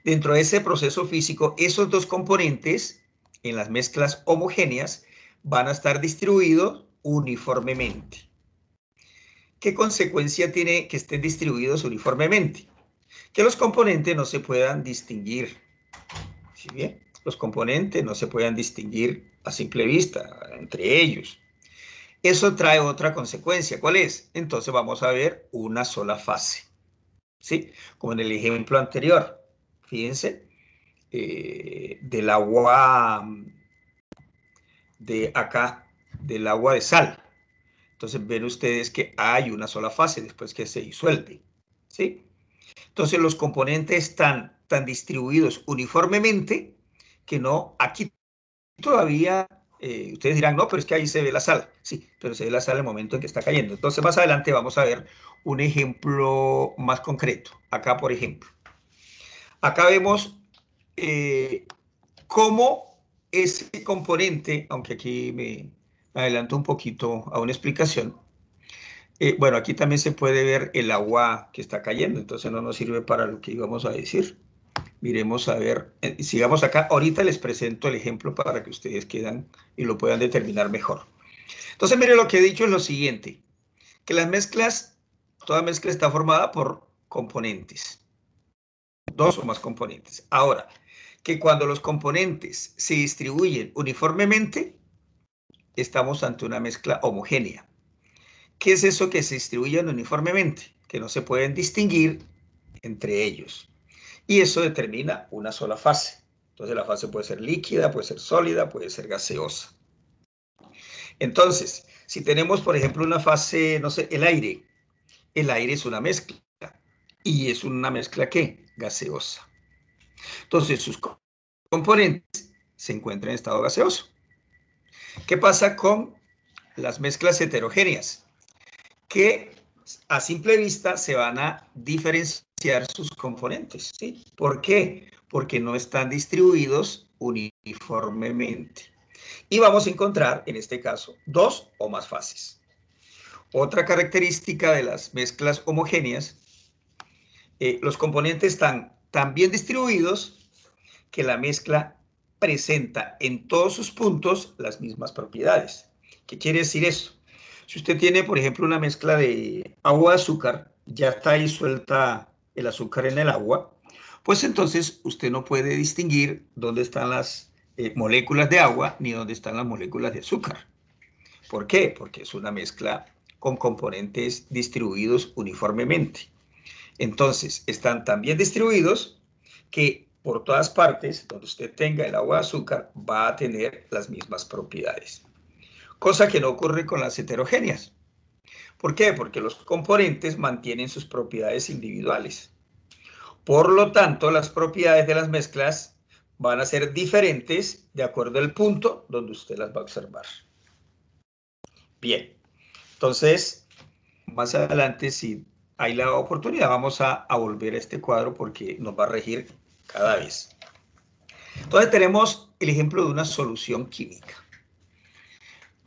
S6: dentro de ese proceso físico, esos dos componentes en las mezclas homogéneas van a estar distribuidos uniformemente. ¿Qué consecuencia tiene que estén distribuidos uniformemente? Que los componentes no se puedan distinguir. ¿Sí bien? Los componentes no se puedan distinguir a simple vista entre ellos. Eso trae otra consecuencia. ¿Cuál es? Entonces vamos a ver una sola fase. ¿Sí? Como en el ejemplo anterior. Fíjense, del agua de acá, del agua de sal. Entonces ven ustedes que hay una sola fase después que se disuelve. ¿Sí? Entonces los componentes están tan distribuidos uniformemente que no, aquí todavía, ustedes dirán, no, pero es que ahí se ve la sal. Sí, pero se ve la sal en el momento en que está cayendo. Entonces más adelante vamos a ver un ejemplo más concreto. Acá, por ejemplo. Acá vemos cómo ese componente, aunque aquí me adelanto un poquito a una explicación. Bueno, aquí también se puede ver el agua que está cayendo, entonces no nos sirve para lo que íbamos a decir. Miremos a ver, sigamos acá. Ahorita les presento el ejemplo para que ustedes quedan y lo puedan determinar mejor. Entonces, mire, lo que he dicho es lo siguiente, que las mezclas, toda mezcla está formada por componentes, dos o más componentes. Ahora, que cuando los componentes se distribuyen uniformemente, estamos ante una mezcla homogénea. ¿Qué es eso que se distribuyen uniformemente? Que no se pueden distinguir entre ellos. Y eso determina una sola fase. Entonces la fase puede ser líquida, puede ser sólida, puede ser gaseosa. Entonces, si tenemos, por ejemplo, una fase, no sé, el aire es una mezcla. ¿Y es una mezcla qué? Gaseosa. Entonces sus componentes se encuentran en estado gaseoso. ¿Qué pasa con las mezclas heterogéneas? Que a simple vista se van a diferenciar sus componentes, ¿sí? ¿Por qué? Porque no están distribuidos uniformemente. Y vamos a encontrar, en este caso, dos o más fases. Otra característica de las mezclas homogéneas, los componentes están tan bien distribuidos que la mezcla presenta en todos sus puntos las mismas propiedades. ¿Qué quiere decir eso? Si usted tiene, por ejemplo, una mezcla de agua-azúcar, ya está ahí suelta el azúcar en el agua, pues entonces usted no puede distinguir dónde están las moléculas de agua ni dónde están las moléculas de azúcar. ¿Por qué? Porque es una mezcla con componentes distribuidos uniformemente. Entonces, están tan bien distribuidos que por todas partes donde usted tenga el agua de azúcar va a tener las mismas propiedades. Cosa que no ocurre con las heterogéneas. ¿Por qué? Porque los componentes mantienen sus propiedades individuales. Por lo tanto, las propiedades de las mezclas van a ser diferentes de acuerdo al punto donde usted las va a observar. Bien, entonces, más adelante, si hay la oportunidad, vamos a volver a este cuadro porque nos va a regir cada vez. Entonces tenemos el ejemplo de una solución química.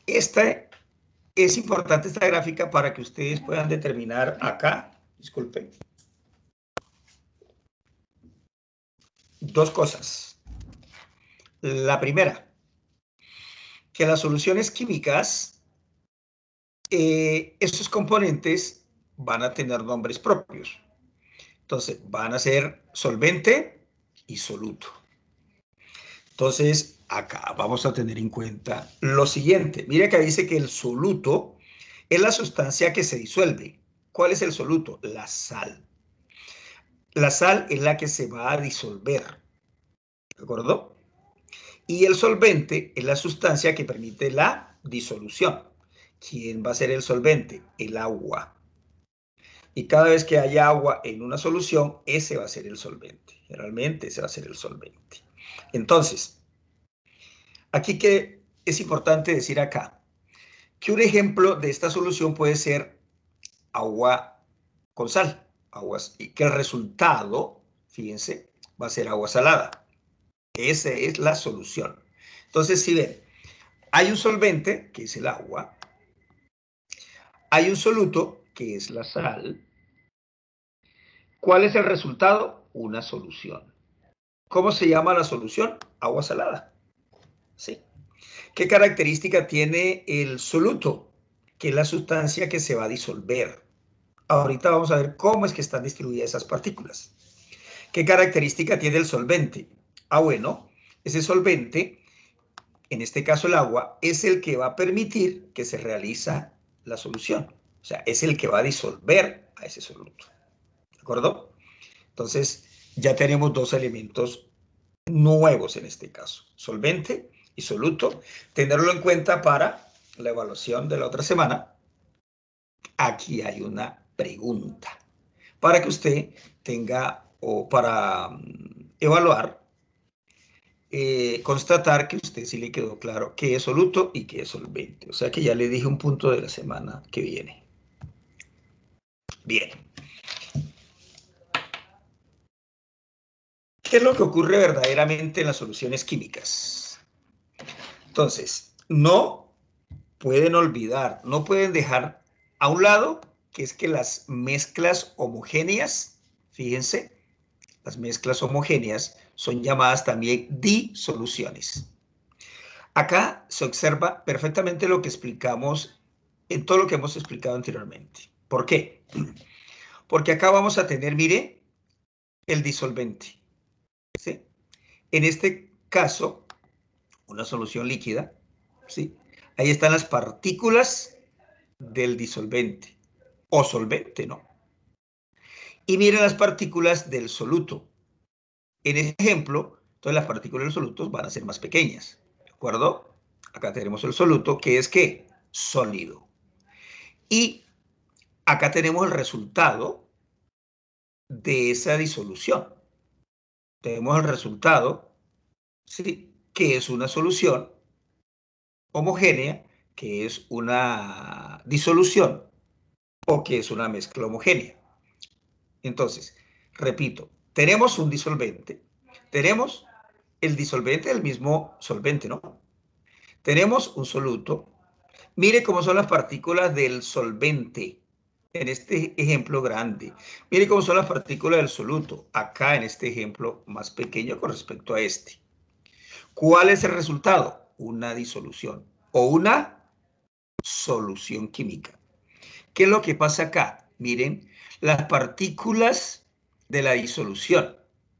S6: Es importante esta gráfica para que ustedes puedan determinar acá, disculpen, dos cosas. La primera, que las soluciones químicas, estos componentes van a tener nombres propios. Entonces, van a ser solvente y soluto. Entonces, acá vamos a tener en cuenta lo siguiente. Mire que dice que el soluto es la sustancia que se disuelve. ¿Cuál es el soluto? La sal. La sal es la que se va a disolver. ¿De acuerdo? Y el solvente es la sustancia que permite la disolución. ¿Quién va a ser el solvente? El agua. Y cada vez que haya agua en una solución, ese va a ser el solvente. Generalmente ese va a ser el solvente. Entonces, aquí que es importante decir acá, que un ejemplo de esta solución puede ser agua con sal, y que el resultado, fíjense, va a ser agua salada. Esa es la solución. Entonces, si ven, hay un solvente, que es el agua, hay un soluto, que es la sal. ¿Cuál es el resultado? Una solución. ¿Cómo se llama la solución? Agua salada. ¿Sí? ¿Qué característica tiene el soluto? Que es la sustancia que se va a disolver. Ahorita vamos a ver cómo es que están distribuidas esas partículas. ¿Qué característica tiene el solvente? Bueno, ese solvente, en este caso el agua, es el que va a permitir que se realiza la solución. O sea, es el que va a disolver a ese soluto. ¿De acuerdo? Entonces, ya tenemos dos elementos nuevos en este caso, solvente y soluto. Tenerlo en cuenta para la evaluación de la otra semana. Aquí hay una pregunta para que usted tenga, o para evaluar, constatar que a usted sí le quedó claro qué es soluto y qué es solvente. O sea que ya le dije un punto de la semana que viene. Bien. ¿Qué es lo que ocurre verdaderamente en las soluciones químicas? Entonces, no pueden olvidar, no pueden dejar a un lado que es que las mezclas homogéneas, fíjense, las mezclas homogéneas son llamadas también disoluciones. Acá se observa perfectamente lo que explicamos en todo lo que hemos explicado anteriormente. ¿Por qué? Porque acá vamos a tener, mire, el disolvente. ¿Sí? En este caso, una solución líquida, ¿sí? Ahí están las partículas del disolvente o solvente, ¿no? Y miren las partículas del soluto. En este ejemplo, entonces las partículas del soluto van a ser más pequeñas, ¿de acuerdo? Acá tenemos el soluto, que es ¿qué? Sólido. Y acá tenemos el resultado de esa disolución. Tenemos el resultado, ¿sí? Que es una solución homogénea, que es una disolución o que es una mezcla homogénea. Entonces, repito, tenemos un disolvente, tenemos el disolvente del mismo solvente, ¿no? Tenemos un soluto. Mire cómo son las partículas del solvente en este ejemplo grande. Mire cómo son las partículas del soluto acá en este ejemplo más pequeño con respecto a este. ¿Cuál es el resultado? Una disolución o una solución química. ¿Qué es lo que pasa acá? Miren, las partículas de la disolución.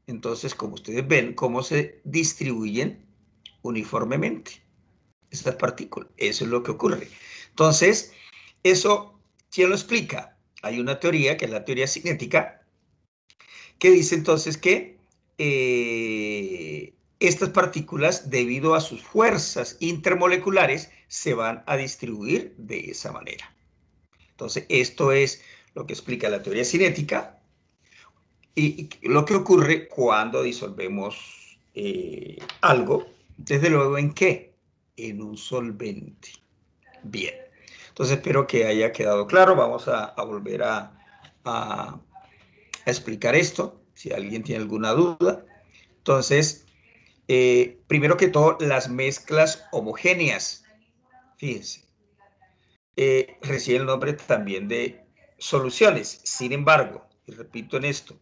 S6: Entonces, como ustedes ven, cómo se distribuyen uniformemente estas partículas. Eso es lo que ocurre. Entonces, eso, ¿quién lo explica? Hay una teoría, que es la teoría cinética, que dice entonces que estas partículas, debido a sus fuerzas intermoleculares, se van a distribuir de esa manera. Entonces, esto es lo que explica la teoría cinética y lo que ocurre cuando disolvemos algo, desde luego, ¿en qué? En un solvente. Bien. Entonces, espero que haya quedado claro. Vamos a volver a explicar esto, si alguien tiene alguna duda. Entonces, primero que todo, las mezclas homogéneas. Fíjense. Recibe el nombre también de soluciones. Sin embargo, y repito en esto,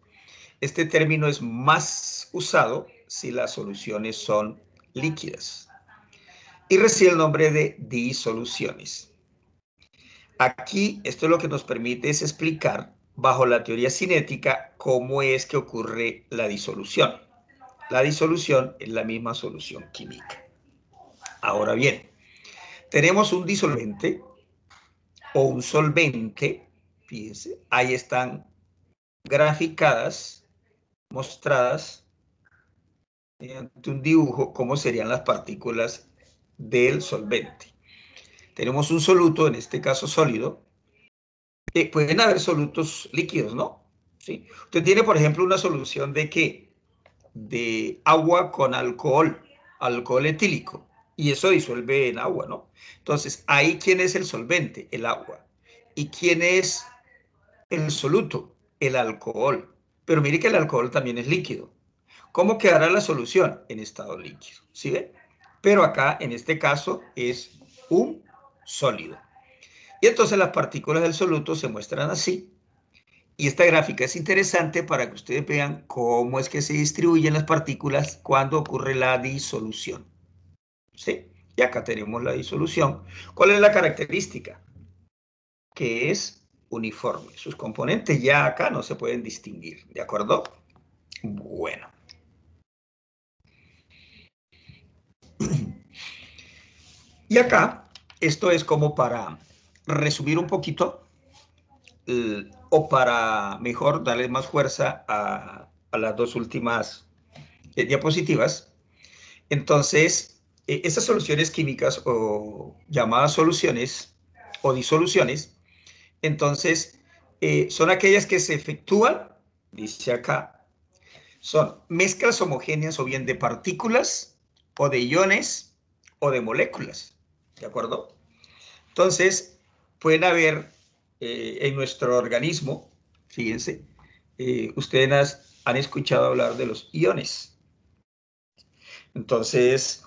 S6: este término es más usado si las soluciones son líquidas. Y recibe el nombre de disoluciones. Aquí, esto lo que nos permite es explicar bajo la teoría cinética, cómo es que ocurre la disolución. La disolución es la misma solución química. Ahora bien, tenemos un disolvente o un solvente, fíjense, ahí están graficadas, mostradas mediante un dibujo cómo serían las partículas del solvente. Tenemos un soluto, en este caso sólido. Pueden haber solutos líquidos, ¿no? ¿Sí? Usted tiene, por ejemplo, una solución de ¿qué? De agua con alcohol etílico, y eso disuelve en agua, ¿no? Entonces, ahí, ¿quién es el solvente? El agua. ¿Y quién es el soluto? El alcohol. Pero mire que el alcohol también es líquido. ¿Cómo quedará la solución? En estado líquido, ¿sí ve? Pero acá, en este caso, es un sólido. Y entonces las partículas del soluto se muestran así. Y esta gráfica es interesante para que ustedes vean cómo es que se distribuyen las partículas cuando ocurre la disolución. ¿Sí? Y acá tenemos la disolución. ¿Cuál es la característica? Que es uniforme. Sus componentes ya acá no se pueden distinguir. ¿De acuerdo? Bueno. Y acá, esto es como para resumir un poquito o para mejor darle más fuerza a las dos últimas diapositivas. Entonces, estas soluciones químicas o llamadas soluciones o disoluciones, entonces, son aquellas que se efectúan, dice acá, son mezclas homogéneas o bien de partículas o de iones o de moléculas, ¿de acuerdo? Entonces, pueden haber en nuestro organismo, fíjense, ustedes han escuchado hablar de los iones. Entonces,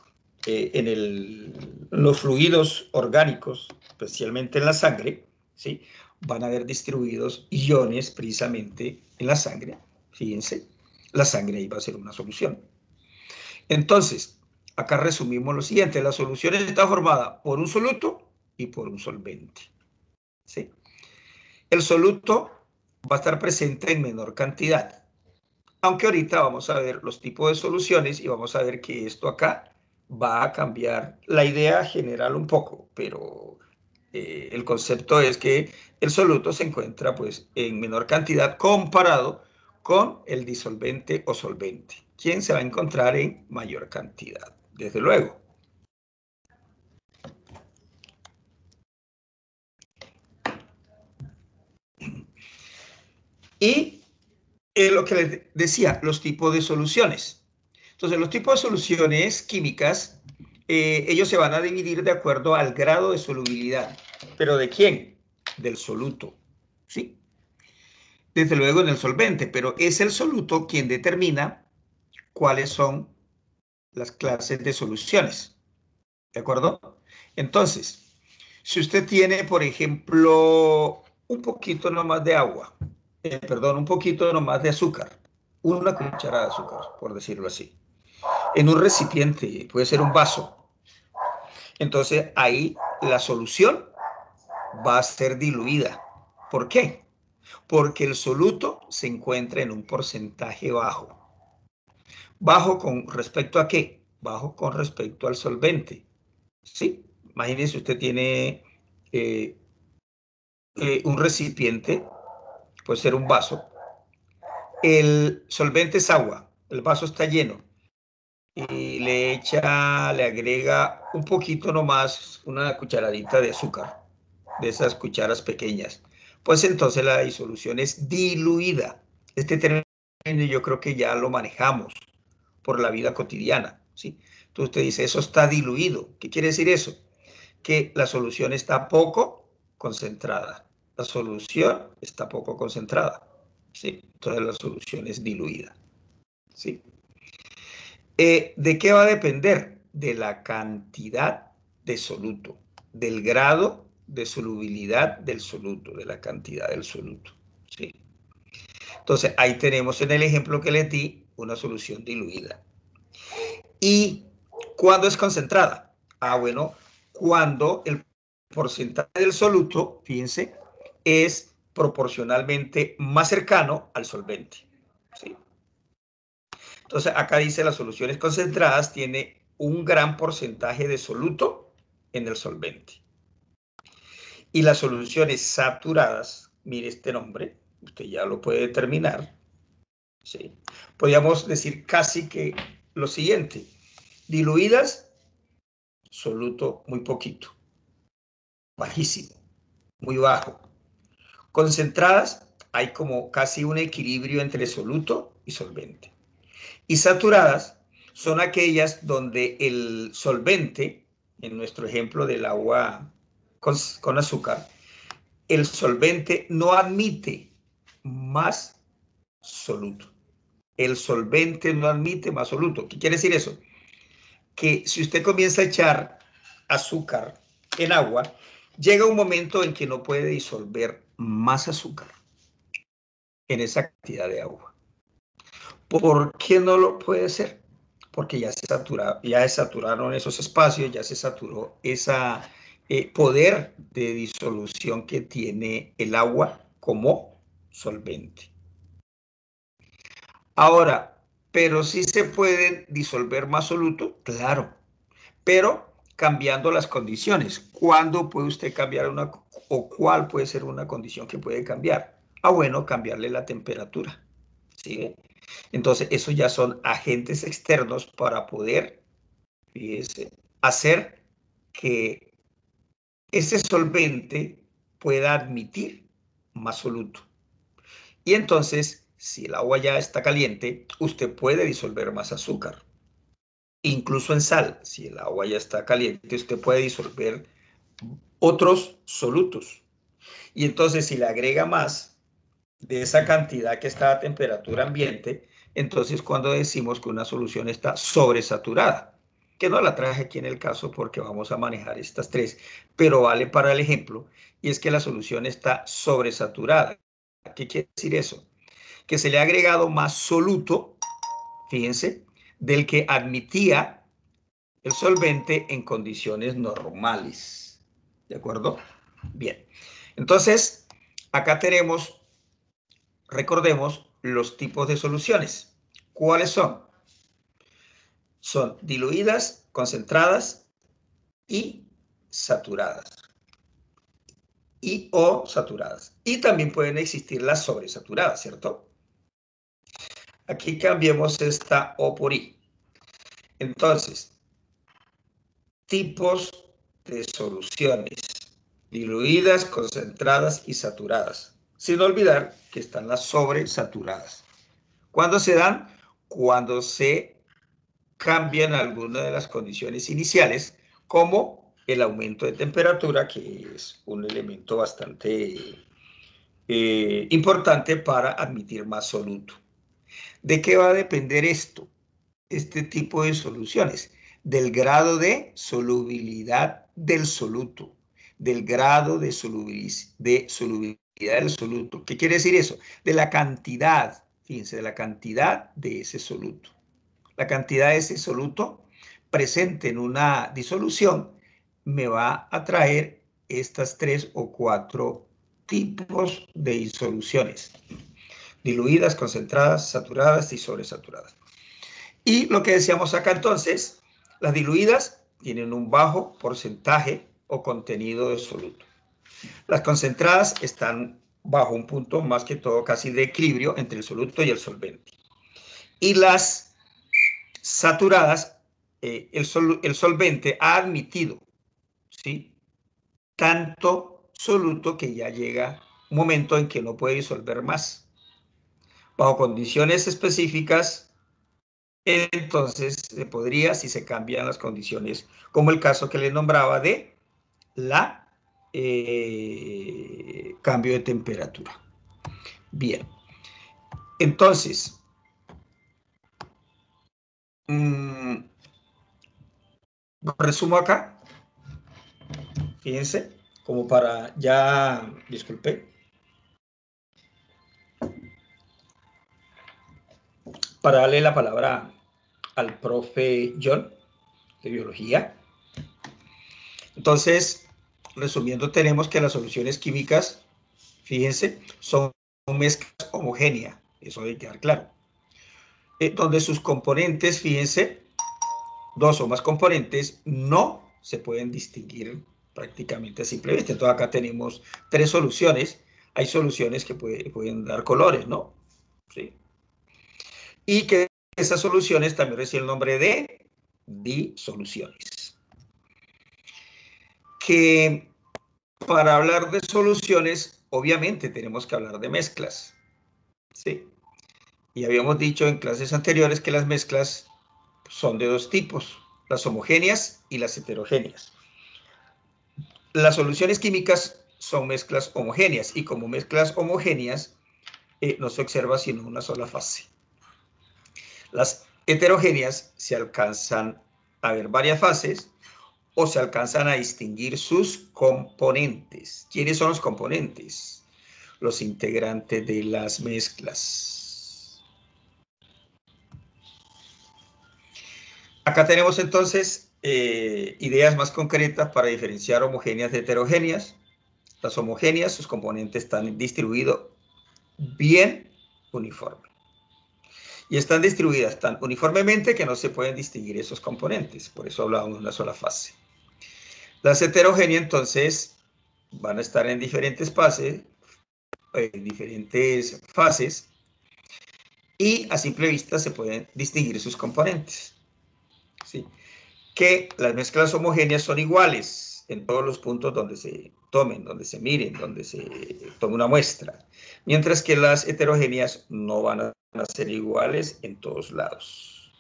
S6: los fluidos orgánicos, especialmente en la sangre, ¿sí? Van a haber distribuidos iones precisamente en la sangre. Fíjense, la sangre ahí va a ser una solución. Entonces, acá resumimos lo siguiente. La solución está formada por un soluto y por un solvente, ¿sí? El soluto va a estar presente en menor cantidad. Aunque ahorita vamos a ver los tipos de soluciones y vamos a ver que esto acá va a cambiar la idea general un poco, pero el concepto es que el soluto se encuentra pues en menor cantidad comparado con el disolvente o solvente. ¿Quién se va a encontrar en mayor cantidad? Desde luego. Y lo que les decía, los tipos de soluciones. Entonces, los tipos de soluciones químicas, ellos se van a dividir de acuerdo al grado de solubilidad. ¿Pero de quién? Del soluto, ¿sí? Desde luego en el solvente, pero es el soluto quien determina cuáles son las clases de soluciones, ¿de acuerdo? Entonces, si usted tiene, por ejemplo, un poquito nomás de agua, un poquito nomás de azúcar, una cucharada de azúcar, por decirlo así, en un recipiente, puede ser un vaso. Entonces ahí la solución va a ser diluida. ¿Por qué? Porque el soluto se encuentra en un porcentaje bajo. ¿Bajo con respecto a qué? Bajo con respecto al solvente. ¿Sí? Imagínense, usted tiene un recipiente, puede ser un vaso. El solvente es agua, el vaso está lleno. Y le agrega un poquito nomás, una cucharadita de azúcar, de esas cucharas pequeñas. Pues entonces la disolución es diluida. Este término yo creo que ya lo manejamos por la vida cotidiana, ¿sí? Entonces usted dice, eso está diluido. ¿Qué quiere decir eso? Que la solución está poco concentrada. La solución está poco concentrada, ¿sí? Entonces la solución es diluida, ¿sí? ¿De qué va a depender? De la cantidad de soluto, del grado de solubilidad del soluto, de la cantidad del soluto, ¿sí? Entonces, ahí tenemos en el ejemplo que les di una solución diluida. ¿Y cuándo es concentrada? Bueno, cuando el porcentaje del soluto, fíjense, es proporcionalmente más cercano al solvente. ¿Sí? Entonces, acá dice las soluciones concentradas tiene un gran porcentaje de soluto en el solvente. Y las soluciones saturadas, mire este nombre, usted ya lo puede determinar. ¿Sí? Podríamos decir casi que lo siguiente. Diluidas, soluto muy poquito, bajísimo, muy bajo. Concentradas, hay como casi un equilibrio entre soluto y solvente. Y saturadas son aquellas donde el solvente, en nuestro ejemplo del agua con azúcar, el solvente no admite más soluto. El solvente no admite más soluto. ¿Qué quiere decir eso? Que si usted comienza a echar azúcar en agua, llega un momento en que no puede disolver más azúcar en esa cantidad de agua. ¿Por qué no lo puede hacer? Porque ya se saturaron esos espacios, ya se saturó ese poder de disolución que tiene el agua como solvente. Ahora, ¿pero sí se pueden disolver más soluto? Claro, pero cambiando las condiciones. ¿Cuándo puede usted cambiar una, o cuál puede ser una condición que puede cambiar? Ah, bueno, cambiarle la temperatura. ¿Sí? Entonces, esos ya son agentes externos para poder, fíjese, hacer que ese solvente pueda admitir más soluto. Y entonces, si el agua ya está caliente, usted puede disolver más azúcar. Incluso en sal, si el agua ya está caliente, usted puede disolver otros solutos. Y entonces, si le agrega más de esa cantidad que está a temperatura ambiente, entonces cuando decimos que una solución está sobresaturada, que no la traje aquí en el caso porque vamos a manejar estas tres, pero vale para el ejemplo, y es que la solución está sobresaturada. ¿Qué quiere decir eso? Que se le ha agregado más soluto, fíjense, del que admitía el solvente en condiciones normales. ¿De acuerdo? Bien. Entonces, acá tenemos, recordemos, los tipos de soluciones. ¿Cuáles son? Son diluidas, concentradas y saturadas. Y o saturadas. Y también pueden existir las sobresaturadas, ¿cierto? Aquí cambiemos esta O por I. Entonces, tipos de soluciones. Diluidas, concentradas y saturadas. Sin olvidar que están las sobresaturadas. ¿Cuándo se dan? Cuando se cambian algunas de las condiciones iniciales, como el aumento de temperatura, que es un elemento bastante importante para admitir más soluto. ¿De qué va a depender esto? Este tipo de soluciones, del grado de solubilidad del soluto, del grado de solubilidad del soluto. ¿Qué quiere decir eso? De la cantidad, fíjense, de la cantidad de ese soluto. La cantidad de ese soluto presente en una disolución me va a traer estas 3 o 4 tipos de disoluciones: diluidas, concentradas, saturadas y sobresaturadas. Y lo que decíamos acá entonces, las diluidas tienen un bajo porcentaje o contenido de soluto. Las concentradas están bajo un punto más que todo casi de equilibrio entre el soluto y el solvente. Y las saturadas, el solvente ha admitido, ¿sí?, tanto soluto que ya llega un momento en que no puede disolver más. Bajo condiciones específicas, entonces se podría, si se cambian las condiciones, como el caso que les nombraba de la cambio de temperatura. Bien, entonces, resumo acá, fíjense, como para ya, disculpe, para darle la palabra al profe John de biología. Entonces, resumiendo, tenemos que las soluciones químicas fíjense, son mezclas homogéneas, eso debe quedar claro. Donde sus componentes, fíjense, dos o más componentes no se pueden distinguir prácticamente a simple vista. Entonces acá tenemos tres soluciones. Hay soluciones que pueden dar colores, ¿no? ¿Sí? Y que esas soluciones también reciben el nombre de disoluciones. Que para hablar de soluciones, obviamente tenemos que hablar de mezclas. ¿Sí? Y habíamos dicho en clases anteriores que las mezclas son de dos tipos, las homogéneas y las heterogéneas. Las soluciones químicas son mezclas homogéneas y como mezclas homogéneas no se observa sino una sola fase. Las heterogéneas se alcanzan a ver varias fases o se alcanzan a distinguir sus componentes. ¿Quiénes son los componentes? Los integrantes de las mezclas. Acá tenemos entonces ideas más concretas para diferenciar homogéneas de heterogéneas. Las homogéneas, sus componentes están distribuidos bien uniforme. Y están distribuidas tan uniformemente que no se pueden distinguir esos componentes. Por eso hablábamos de una sola fase. Las heterogéneas, entonces, van a estar en diferentes fases y a simple vista se pueden distinguir sus componentes. ¿Sí? Que las mezclas homogéneas son iguales en todos los puntos donde se tomen, donde se miren, donde se tome una muestra, mientras que las heterogéneas no van a ser iguales en todos lados.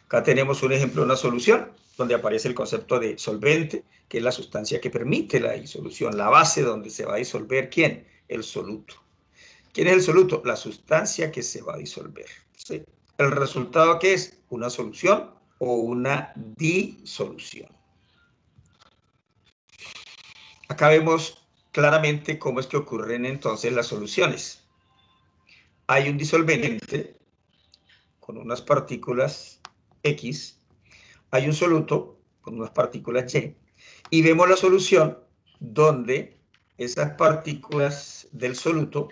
S6: Acá tenemos un ejemplo de una solución donde aparece el concepto de solvente, que es la sustancia que permite la disolución, la base donde se va a disolver, ¿quién? El soluto. ¿Quién es el soluto? La sustancia que se va a disolver. ¿Sí? ¿El resultado qué es? Una solución o una disolución. Acá vemos claramente cómo es que ocurren entonces las soluciones. Hay un disolvente con unas partículas X, hay un soluto con unas partículas Y, y vemos la solución donde esas partículas del soluto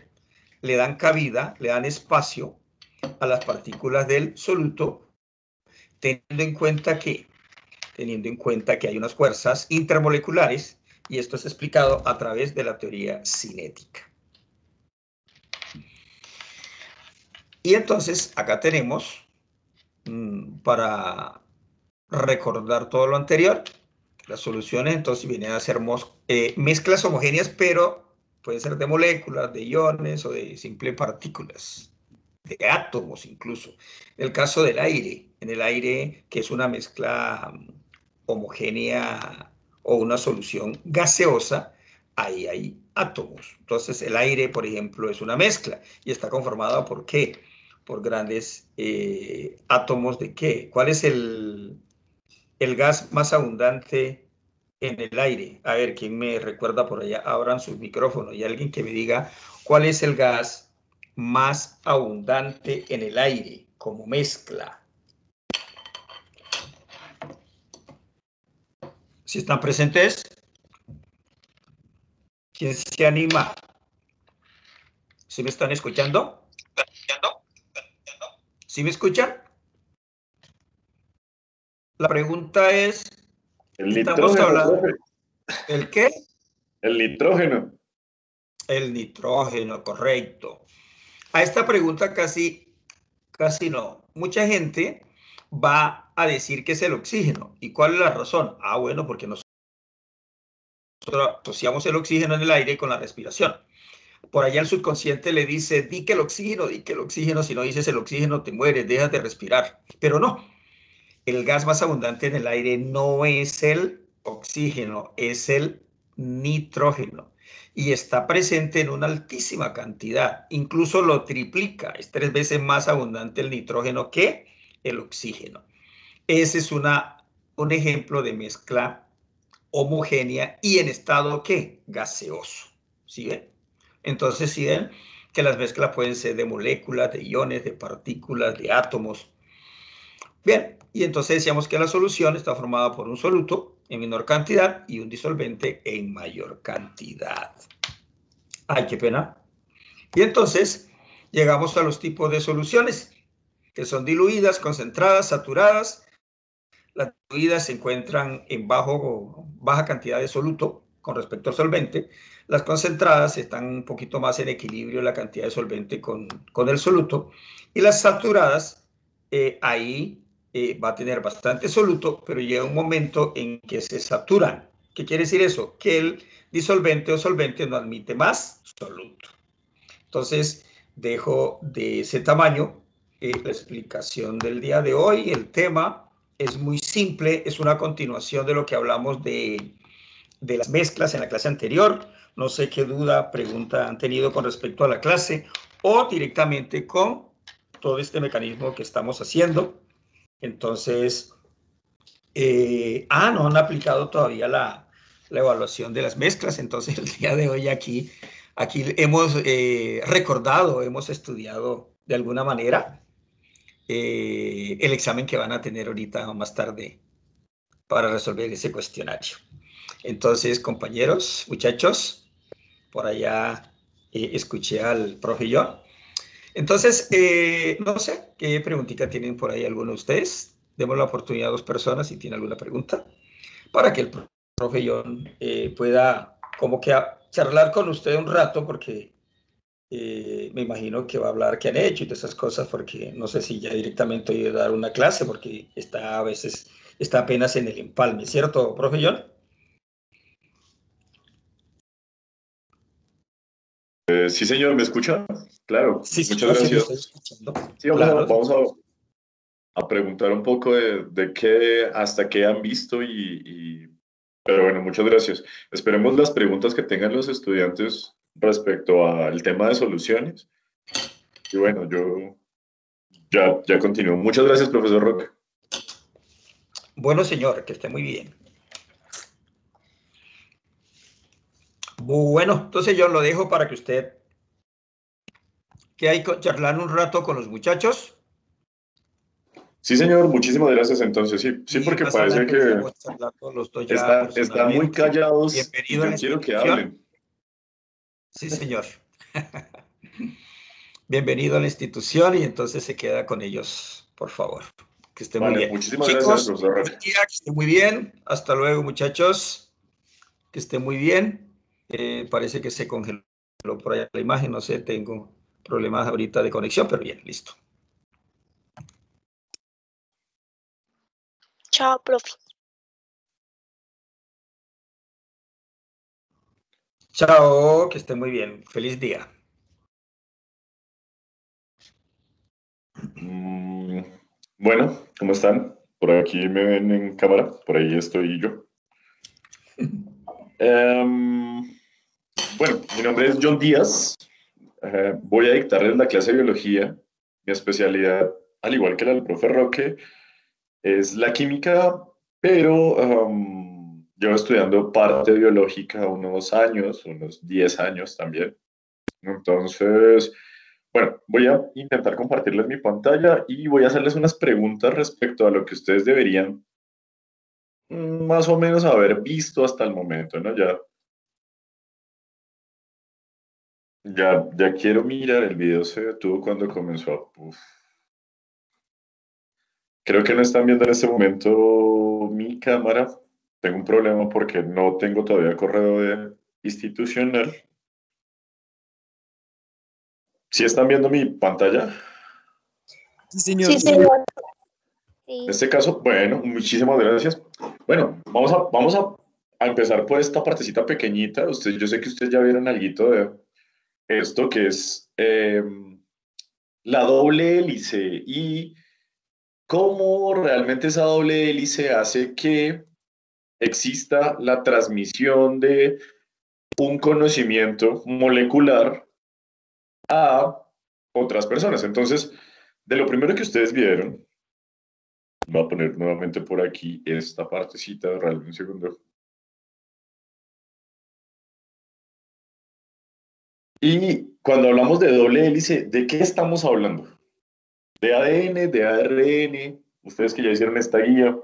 S6: le dan cabida, le dan espacio a las partículas del soluto, teniendo en cuenta que hay unas fuerzas intermoleculares, y esto es explicado a través de la teoría cinética. Y entonces acá tenemos, para recordar todo lo anterior, las soluciones entonces vienen a ser mezclas homogéneas, pero pueden ser de moléculas, de iones o de simples partículas, de átomos incluso. En el caso del aire, en el aire, que es una mezcla homogénea o una solución gaseosa, ahí hay átomos. Entonces el aire, por ejemplo, es una mezcla y está conformado ¿por qué? Por grandes átomos de ¿qué? ¿Cuál es el gas más abundante en el aire? A ver, ¿quién me recuerda por allá? Abran sus micrófonos y alguien que me diga cuál es el gas más abundante en el aire como mezcla. Si están presentes, ¿quién se anima? ¿Sí me están escuchando? ¿Sí me escuchan? La pregunta es,
S4: El
S6: estamos
S4: nitrógeno,
S6: hablando...
S4: profe.
S6: ¿El qué?
S4: El nitrógeno.
S6: El nitrógeno, correcto. A esta pregunta casi no. Mucha gente va a decir que es el oxígeno. ¿Y cuál es la razón? Ah, bueno, porque nosotros asociamos el oxígeno en el aire con la respiración. Por allá el subconsciente le dice, di que el oxígeno, si no dices el oxígeno te mueres, dejas de respirar. Pero no, el gas más abundante en el aire no es el oxígeno, es el nitrógeno. Y está presente en una altísima cantidad, incluso lo triplica, es 3 veces más abundante el nitrógeno que el oxígeno. Ese es un ejemplo de mezcla homogénea y en estado ¿qué? Gaseoso. ¿Sí ven? Entonces, ¿sí ven? Que las mezclas pueden ser de moléculas, de iones, de partículas, de átomos. Bien, y entonces decíamos que la solución está formada por un soluto en menor cantidad y un disolvente en mayor cantidad. Ay, qué pena. Y entonces llegamos a los tipos de soluciones, que son diluidas, concentradas, saturadas. Las diluidas se encuentran en baja cantidad de soluto con respecto al solvente. Las concentradas están un poquito más en equilibrio la cantidad de solvente con el soluto. Y las saturadas, ahí va a tener bastante soluto, pero llega un momento en que se saturan. ¿Qué quiere decir eso? Que el disolvente o solvente no admite más soluto. Entonces, dejo de ese tamaño la explicación del día de hoy. El tema es muy simple, es una continuación de lo que hablamos de las mezclas en la clase anterior. No sé qué duda, pregunta han tenido con respecto a la clase o directamente con todo este mecanismo que estamos haciendo. Entonces, no han aplicado todavía la evaluación de las mezclas. Entonces, el día de hoy aquí hemos recordado, hemos estudiado de alguna manera el examen que van a tener ahorita o más tarde para resolver ese cuestionario. Entonces, compañeros, muchachos, por allá escuché al profe John. Entonces, no sé, ¿qué preguntita tienen por ahí alguno de ustedes? Demos la oportunidad a 2 personas si tienen alguna pregunta, para que el profe John pueda como que charlar con usted un rato, porque me imagino que va a hablar qué han hecho y todas esas cosas, porque no sé si ya directamente voy a dar una clase, porque a veces está apenas en el empalme, ¿cierto, profe John?
S4: Sí, señor, ¿me escucha? Claro,
S6: Sí,
S4: muchas
S6: señor, sí, lo estoy
S4: gracias.
S6: escuchando.
S4: Sí,
S6: Claro.
S4: vamos a preguntar un poco de qué, hasta qué han visto pero bueno, muchas gracias. Esperemos las preguntas que tengan los estudiantes respecto al tema de soluciones. Y bueno, yo ya continúo. Muchas gracias, profesor Roque.
S6: Bueno, señor, que esté muy bien. Bueno, entonces yo lo dejo para que usted que hay que charlar un rato con los muchachos
S4: Sí, señor, muchísimas gracias. Entonces, sí,
S6: y
S4: porque
S6: más
S4: parece
S6: adelante
S4: que
S6: podemos charlar con los dos ya
S4: están muy
S6: personalmente.
S4: callados y
S6: Bienvenido a la
S4: yo quiero que
S6: institución.
S4: hablen.
S6: Sí, señor. Bienvenido a la institución y entonces se queda con ellos, por favor. Que esté muy
S4: Vale,
S6: bien.
S4: muchísimas gracias,
S6: Chicos,
S4: profesor
S6: buen
S4: Roque.
S6: día, que esté muy bien. Hasta luego, muchachos. Que esté muy bien. Parece que se congeló por allá la imagen, no sé, tengo problemas ahorita de conexión, pero bien, listo.
S2: Chao, profe.
S6: Chao, que esté muy bien. Feliz día.
S4: Bueno, ¿cómo están? Por aquí me ven en cámara, por ahí estoy yo. Bueno, mi nombre es John Díaz. Voy a dictarles la clase de biología. Mi especialidad, al igual que la del profe Roque, es la química, pero llevo estudiando parte biológica unos años, unos 10 años también. Entonces, bueno, voy a intentar compartirles mi pantalla y voy a hacerles unas preguntas respecto a lo que ustedes deberían más o menos haber visto hasta el momento, ¿no? Ya quiero mirar, el video se detuvo cuando comenzó. Uf. Creo que no están viendo en este momento mi cámara. Tengo un problema porque no tengo todavía correo institucional. ¿Sí están viendo mi pantalla?
S3: Sí, señor.
S2: Sí, señor.
S4: En
S2: Sí.
S4: este caso, bueno, muchísimas gracias. Bueno, a empezar por esta partecita pequeñita. Yo sé que ustedes ya vieron algo de esto, que es la doble hélice y cómo realmente esa doble hélice hace que exista la transmisión de un conocimiento molecular a otras personas. Entonces, de lo primero que ustedes vieron, voy a poner nuevamente por aquí esta partecita, realmente un segundo. Y cuando hablamos de doble hélice, ¿de qué estamos hablando? ¿De ADN, de ARN? Ustedes que ya hicieron esta guía,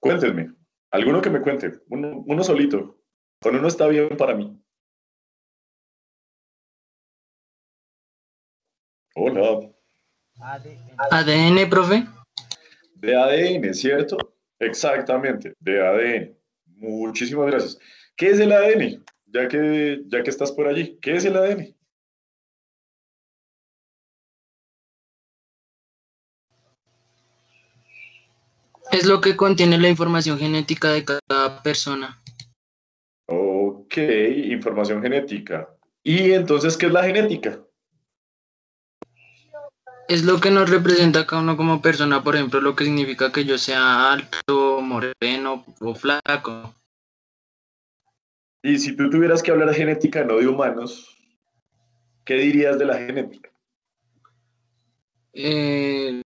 S4: cuéntenme. Alguno que me cuente, uno solito. Con uno está bien para mí. Hola.
S3: ADN, profe.
S4: De ADN, ¿cierto? Exactamente, de ADN. Muchísimas gracias. ¿Qué es el ADN? Ya que estás por allí, ¿qué es el ADN?
S3: Es lo que contiene la información genética de cada persona.
S4: Ok, información genética. ¿Y entonces qué es la genética?
S3: Es lo que nos representa a cada uno como persona, por ejemplo, lo que significa que yo sea alto, moreno o flaco.
S4: Y si tú tuvieras que hablar genética, no de humanos, ¿qué dirías de la genética?
S3: Eh,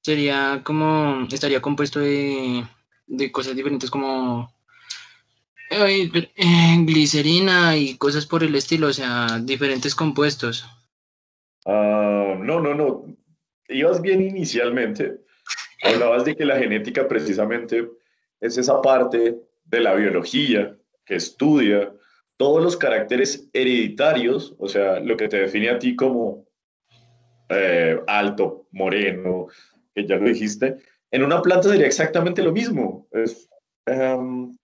S3: estaría compuesto de cosas diferentes como glicerina y cosas por el estilo, o sea, diferentes compuestos.
S4: No, no, no. Ibas bien inicialmente. Hablabas de que la genética precisamente es esa parte de la biología que estudia todos los caracteres hereditarios, o sea, lo que te define a ti como alto, moreno, que ya lo dijiste. En una planta sería exactamente lo mismo. Es,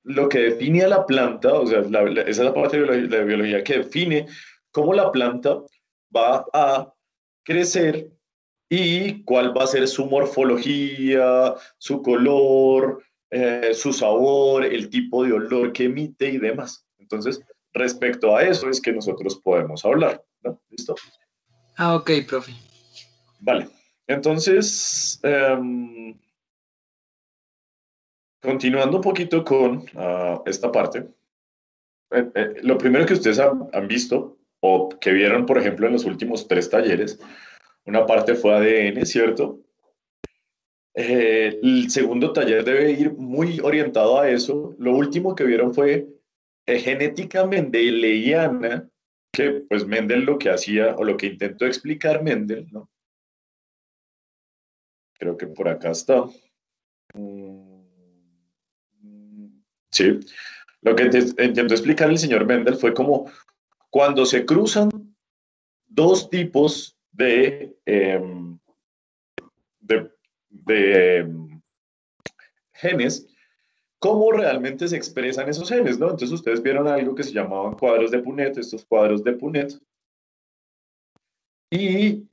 S4: lo que define a la planta, o sea, esa es la parte de la biología que define cómo la planta va a crecer y cuál va a ser su morfología, su color, su sabor, el tipo de olor que emite y demás. Entonces, respecto a eso es que nosotros podemos hablar, ¿no? ¿Listo?
S3: Ah, ok, profe.
S4: Vale. Entonces, continuando un poquito con esta parte, lo primero que ustedes han visto o que vieron, por ejemplo, en los últimos 3 talleres, una parte fue ADN, ¿cierto? El segundo taller debe ir muy orientado a eso. Lo último que vieron fue genética mendeliana, que pues Mendel lo que hacía o lo que intentó explicar Mendel, ¿no? Creo que por acá está. Mm, Sí, lo que intentó explicar el señor Mendel fue como cuando se cruzan dos tipos de genes, cómo realmente se expresan esos genes, ¿no? Entonces ustedes vieron algo que se llamaban cuadros de Punnett, estos cuadros de Punnett, y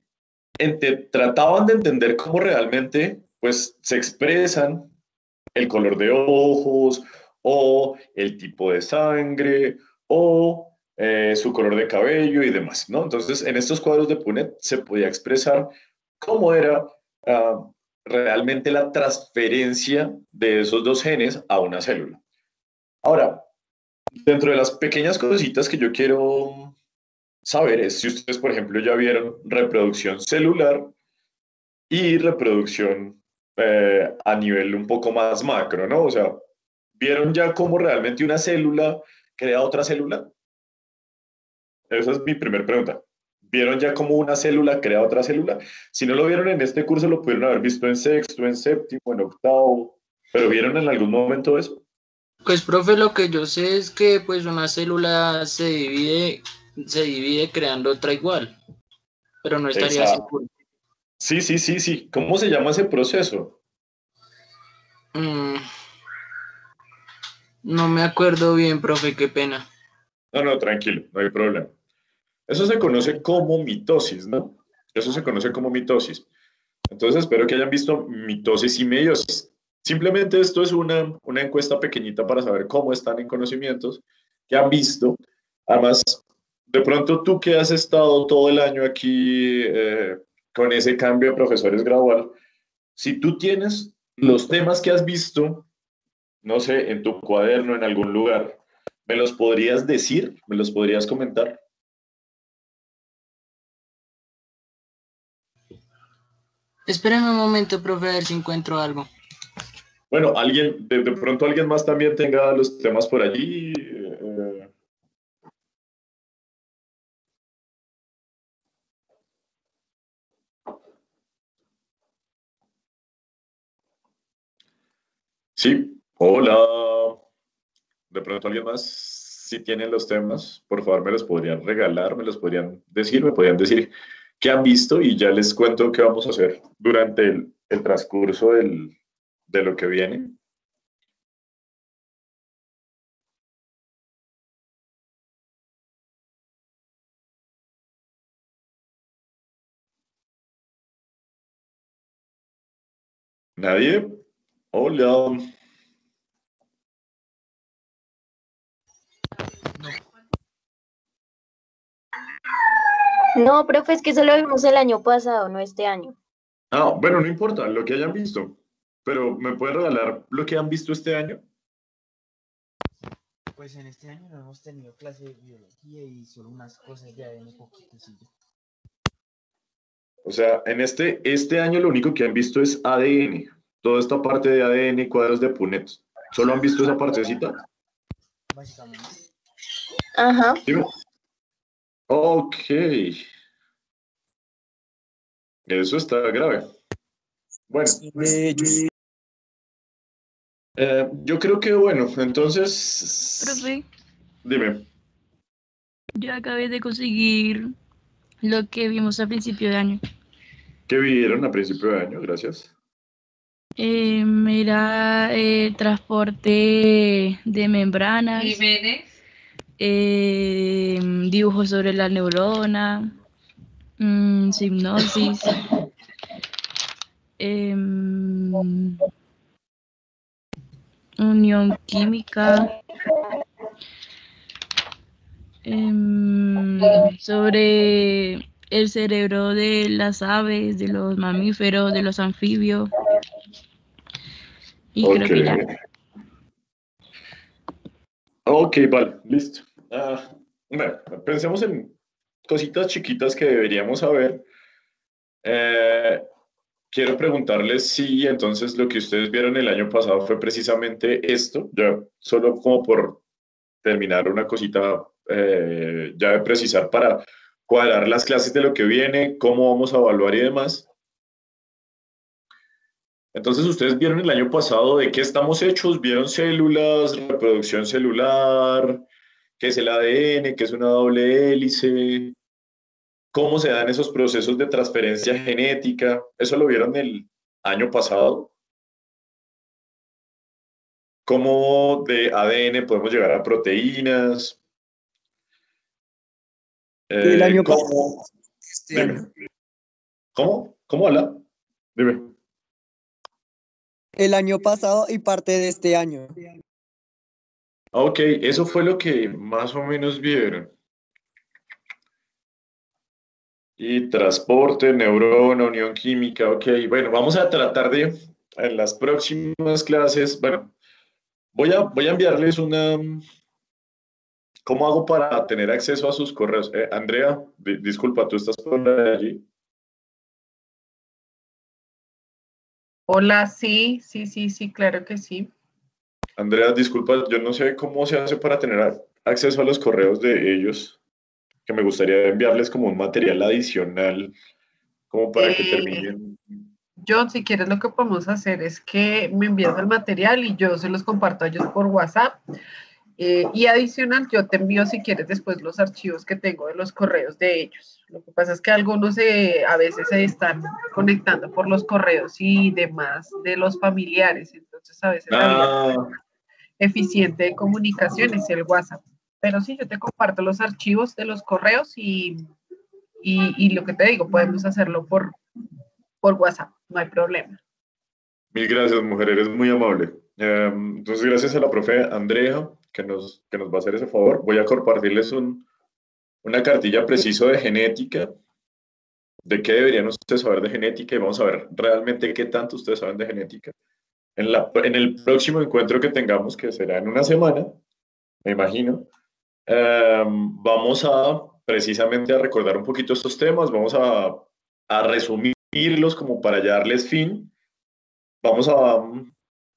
S4: trataban de entender cómo realmente pues, se expresan el color de ojos o el tipo de sangre o su color de cabello y demás, ¿no? Entonces, en estos cuadros de Punnett se podía expresar cómo era realmente la transferencia de esos dos genes a una célula. Ahora, dentro de las pequeñas cositas que yo quiero saber es si ustedes, por ejemplo, ya vieron reproducción celular y reproducción a nivel un poco más macro, ¿no? O sea, ¿vieron ya cómo realmente una célula crea otra célula? Esa es mi primera pregunta. ¿Vieron ya cómo una célula crea otra célula? Si no lo vieron en este curso, lo pudieron haber visto en sexto, en séptimo, en octavo, pero ¿vieron en algún momento eso?
S3: Pues, profe, lo que yo sé es que pues una célula se divide creando otra igual, pero no estaría
S4: Exacto.
S3: seguro.
S4: Sí, sí, sí, sí. ¿Cómo se llama ese proceso?
S3: Mm, no me acuerdo bien, profe, qué pena.
S4: No, no, tranquilo, no hay problema. Eso se conoce como mitosis, ¿no? Eso se conoce como mitosis. Entonces espero que hayan visto mitosis y meiosis. Simplemente esto es una encuesta pequeñita para saber cómo están en conocimientos, que han visto. Además, de pronto tú que has estado todo el año aquí con ese cambio de profesores gradual, si tú tienes los temas que has visto, no sé, en tu cuaderno, en algún lugar, ¿me los podrías decir? ¿Me los podrías comentar?
S3: Espérame un momento, profe, a ver si encuentro algo.
S4: Bueno, alguien, de pronto alguien más también tenga los temas por allí. Sí, hola. De pronto alguien más, si tienen los temas, por favor me los podrían regalar, me los podrían decir, me podrían decir qué han visto y ya les cuento qué vamos a hacer durante el transcurso de lo que viene. ¿Nadie? Hola.
S2: No, profe, es que eso lo vimos el año pasado, no este año.
S4: Ah, bueno, no importa lo que hayan visto, pero ¿me pueden regalar lo que han visto este año?
S7: Pues en este año no hemos tenido clase de biología y solo unas cosas de ADN poquitas y ya.
S4: O sea, en este año lo único que han visto es ADN, toda esta parte de ADN, cuadros de Punnett. ¿Solo han visto esa partecita?
S7: Básicamente.
S2: Ajá.
S4: Dime. Ok. Eso está grave. Bueno. Yo creo que, bueno, entonces...
S8: Profe,
S4: Dime.
S8: yo acabé de conseguir lo que vimos a principio de año.
S4: ¿Qué vieron a principio de año? Gracias.
S8: Era transporte de membranas,
S5: Jiménez.
S8: dibujos sobre la neurona, hipnosis, unión química, sobre el cerebro de las aves, de los mamíferos, de los anfibios. Y creo que ya.
S4: Ok, vale, listo. Bueno, pensemos en cositas chiquitas que deberíamos saber. Quiero preguntarles si entonces lo que ustedes vieron el año pasado fue precisamente esto, ya solo como por terminar una cosita ya de precisar para cuadrar las clases de lo que viene, cómo vamos a evaluar y demás. Entonces, ustedes vieron el año pasado de qué estamos hechos, vieron células, reproducción celular, qué es el ADN, qué es una doble hélice, cómo se dan esos procesos de transferencia genética. ¿Eso lo vieron el año pasado? ¿Cómo de ADN podemos llegar a proteínas?
S9: El año
S4: ¿Cómo? Dime. ¿Cómo? ¿Cómo habla? Dime.
S9: El año pasado y parte de este año.
S4: Ok, eso fue lo que más o menos vieron. Y transporte, neurona, unión química, ok. Bueno, vamos a tratar de, en las próximas clases, bueno, voy a enviarles una, ¿cómo hago para tener acceso a sus correos? Andrea, disculpa, ¿tú estás por allí?
S5: Hola, sí, claro que sí.
S4: Andrea, disculpa, yo no sé cómo se hace para tener acceso a los correos de ellos, que me gustaría enviarles como un material adicional, como para que terminen.
S5: John, si quieres lo que podemos hacer es que me envías el material y yo se los comparto a ellos por WhatsApp. Y adicional, yo te envío si quieres después los archivos que tengo de los correos de ellos. Lo que pasa es que algunos a veces se están conectando por los correos y demás de los familiares, entonces a veces la vía más eficiente de comunicación es el WhatsApp. Pero sí, yo te comparto los archivos de los correos y lo que te digo, podemos hacerlo por WhatsApp, no hay problema.
S4: Mil gracias, mujer, eres muy amable. Entonces, gracias a la profe Andrea, que nos va a hacer ese favor. Voy a compartirles una cartilla preciso de genética, de qué deberían ustedes saber de genética y vamos a ver realmente qué tanto ustedes saben de genética. En el próximo encuentro que tengamos, que será en una semana, me imagino, vamos a precisamente a recordar un poquito estos temas, vamos a resumirlos como para ya darles fin. Vamos a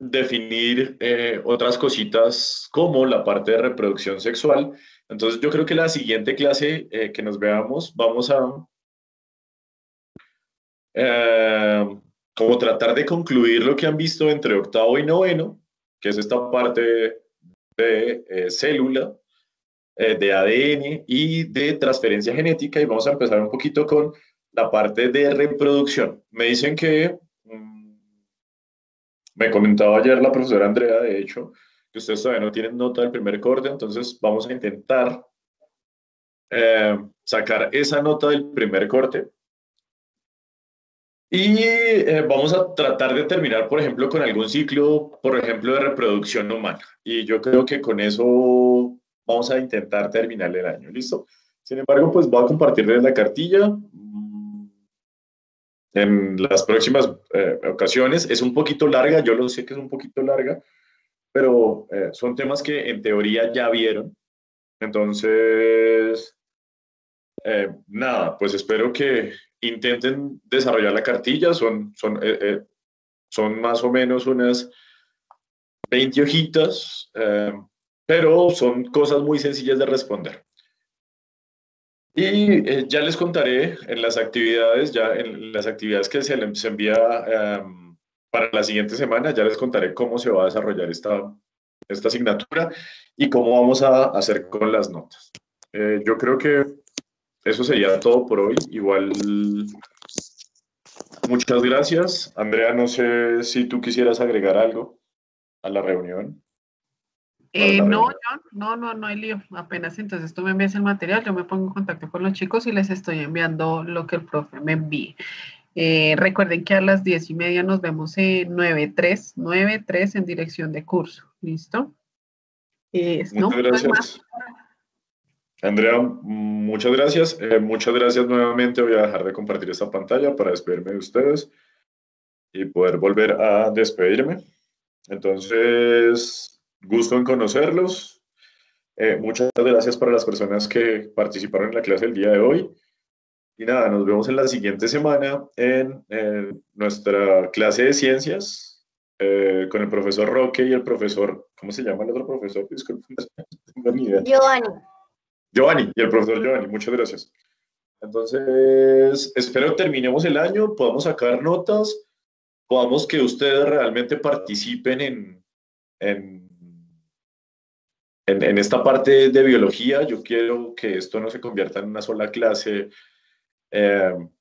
S4: definir otras cositas como la parte de reproducción sexual. Entonces yo creo que la siguiente clase que nos veamos vamos a como tratar de concluir lo que han visto entre octavo y noveno, que es esta parte de célula, de ADN y de transferencia genética, y vamos a empezar un poquito con la parte de reproducción. Me dicen que, me comentaba ayer la profesora Andrea, de hecho, que ustedes todavía no tienen nota del primer corte, entonces vamos a intentar sacar esa nota del primer corte. Y vamos a tratar de terminar, por ejemplo, con algún ciclo, por ejemplo, de reproducción humana. Y yo creo que con eso vamos a intentar terminar el año, ¿listo? Sin embargo, pues voy a compartirles la cartilla en las próximas ocasiones. Es un poquito larga, yo lo sé que es un poquito larga, pero son temas que en teoría ya vieron. Entonces, nada, pues espero que intenten desarrollar la cartilla. Son más o menos unas 20 hojitas, pero son cosas muy sencillas de responder. Y ya les contaré en las actividades, que se les envía para la siguiente semana, ya les contaré cómo se va a desarrollar esta asignatura y cómo vamos a hacer con las notas. Yo creo que eso sería todo por hoy. Igual, muchas gracias. Andrea, no sé si tú quisieras agregar algo a la reunión.
S5: No, John, no hay lío. Apenas entonces tú me envías el material, yo me pongo en contacto con los chicos y les estoy enviando lo que el profe me envíe. Recuerden que a las 10:30 nos vemos en 9-3 en dirección de curso. ¿Listo?
S4: Muchas gracias. Andrea, muchas gracias. Muchas gracias nuevamente. Voy a dejar de compartir esta pantalla para despedirme de ustedes y poder volver a despedirme. Entonces, gusto en conocerlos. Muchas gracias para las personas que participaron en la clase el día de hoy. Y nada, nos vemos en la siguiente semana en nuestra clase de ciencias con el profesor Roque y el profesor, ¿cómo se llama el otro profesor? Disculpen, no tengo ni idea. Giovanni, y el profesor Giovanni, muchas gracias. Entonces, espero terminemos el año, podamos sacar notas, podamos que ustedes realmente participen en esta parte de biología. Yo quiero que esto no se convierta en una sola clase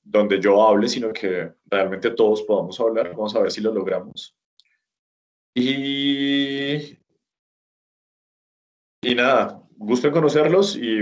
S4: donde yo hable, sino que realmente todos podamos hablar. Vamos a ver si lo logramos. Y nada, gusto en conocerlos y